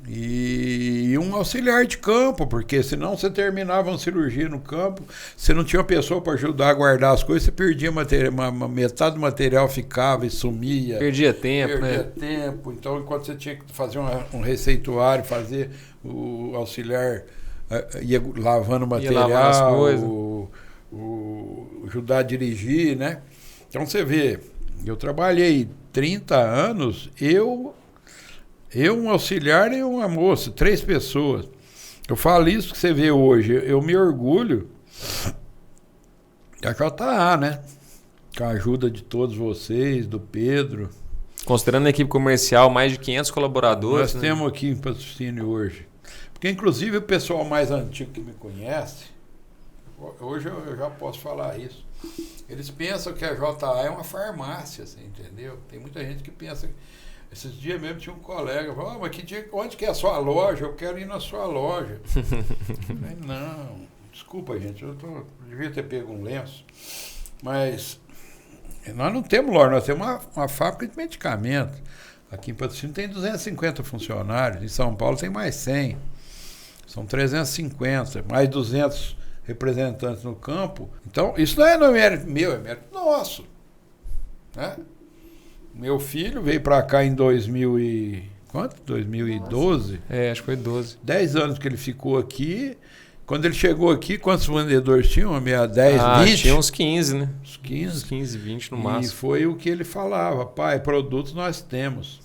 [SPEAKER 3] E um auxiliar de campo, porque senão você terminava uma cirurgia no campo, você não tinha uma pessoa para ajudar a guardar as coisas, você perdia metade do material ficava e sumia.
[SPEAKER 1] Perdia tempo,
[SPEAKER 3] Perdia tempo. Então, enquanto você tinha que fazer um receituário, fazer o auxiliar ia lavando o material,
[SPEAKER 1] ia as coisas.
[SPEAKER 3] Ajudar a dirigir, né? Então você vê, eu trabalhei 30 anos, um auxiliar e uma moça, 3 pessoas. Eu falo isso que você vê hoje, eu me orgulho da JA, né? Com a ajuda de todos vocês, do Pedro.
[SPEAKER 1] Considerando a equipe comercial, mais de 500 colaboradores.
[SPEAKER 3] Nós temos aqui em patrocínio hoje. Porque, inclusive, o pessoal mais antigo que me conhece, hoje eu já posso falar isso, eles pensam que a JA é uma farmácia, você entendeu? Tem muita gente que pensa... Esses dias mesmo tinha um colega, falou, mas onde que é a sua loja? Eu quero ir na sua loja. Eu falei, não, desculpa, gente, eu devia ter pego um lenço, mas nós não temos loja, nós temos uma fábrica de medicamentos. Aqui em Patrocínio tem 250 funcionários, em São Paulo tem mais 100, são 350, mais 200 representantes no campo. Então, isso não é mérito meu, é mérito nosso, né? Meu filho veio para cá em 2012?
[SPEAKER 1] Acho que foi 12.
[SPEAKER 3] 10 anos que ele ficou aqui. Quando ele chegou aqui, quantos vendedores tinham? 10, 20?
[SPEAKER 1] Tinha uns 15, né?
[SPEAKER 3] Uns 15.
[SPEAKER 1] Uns 15, 20 no máximo.
[SPEAKER 3] E foi o que ele falava. Pai, produtos nós temos.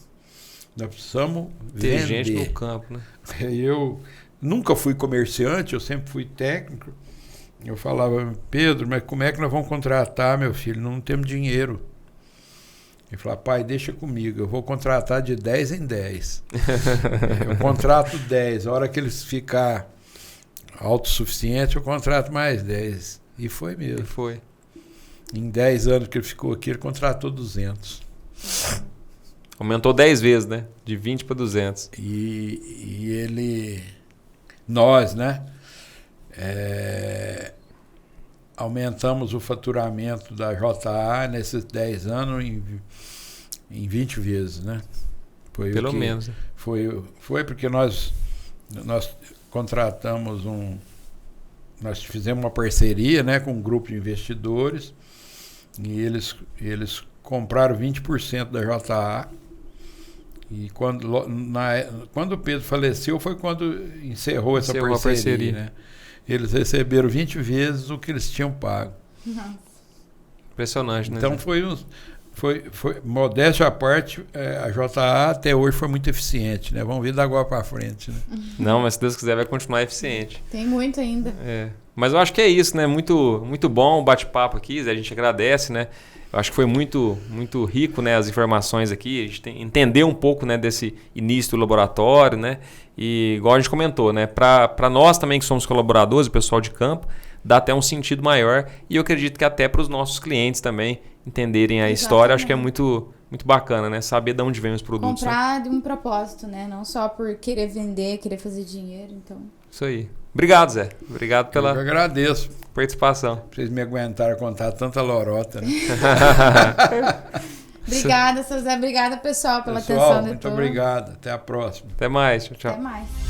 [SPEAKER 3] Nós precisamos
[SPEAKER 1] ter
[SPEAKER 3] vender.
[SPEAKER 1] gente no campo, né?
[SPEAKER 3] Eu nunca fui comerciante, eu sempre fui técnico. Eu falava, Pedro, mas como é que nós vamos contratar, meu filho? Não temos dinheiro. Ele falou, pai, deixa comigo, eu vou contratar de 10 em 10. Eu contrato 10, a hora que eles ficar autossuficiente, eu contrato mais 10. E foi
[SPEAKER 1] E
[SPEAKER 3] mesmo.
[SPEAKER 1] foi.
[SPEAKER 3] Em 10 anos que ele ficou aqui, ele contratou 200.
[SPEAKER 1] Aumentou 10 vezes, né? De 20 para 200.
[SPEAKER 3] E ele... Nós, né? Aumentamos o faturamento da JA nesses 10 anos em 20 vezes, né? Foi
[SPEAKER 1] Pelo menos.
[SPEAKER 3] Foi porque nós contratamos nós fizemos uma parceria, né, com um grupo de investidores e eles compraram 20% da JA. E quando o Pedro faleceu foi quando encerrou essa parceria, né? Eles receberam 20 vezes o que eles tinham pago.
[SPEAKER 2] Nossa.
[SPEAKER 1] Impressionante, né?
[SPEAKER 3] Então foi modéstia à parte, a JA até hoje foi muito eficiente, né? Vamos ver da agora para frente, né?
[SPEAKER 1] Não, mas se Deus quiser vai continuar eficiente.
[SPEAKER 2] Tem muito ainda.
[SPEAKER 1] Mas eu acho que é isso, né? Muito, muito bom o bate-papo aqui, Zé. A gente agradece, né? Eu acho que foi muito, muito rico, né, as informações aqui. A gente entender um pouco, né, desse início do laboratório, né? E igual a gente comentou, né? Para nós também que somos colaboradores, o pessoal de campo, dá até um sentido maior. E eu acredito que até para os nossos clientes também entenderem a história, acho que é muito, muito bacana, né? Saber de onde vem os produtos.
[SPEAKER 2] Comprar de um propósito, né? Não só por querer vender, querer fazer dinheiro, então...
[SPEAKER 1] Isso aí. Obrigado, Zé. Obrigado pela
[SPEAKER 3] Eu agradeço.
[SPEAKER 1] Participação.
[SPEAKER 3] Vocês me aguentaram contar tanta lorota, né?
[SPEAKER 2] Obrigada, seu Zé. Obrigada, pessoal, pela
[SPEAKER 3] Pessoal,
[SPEAKER 2] atenção de
[SPEAKER 3] muito
[SPEAKER 2] todos.
[SPEAKER 3] obrigado. Até a próxima.
[SPEAKER 1] Até mais. Tchau, tchau.
[SPEAKER 2] Até mais.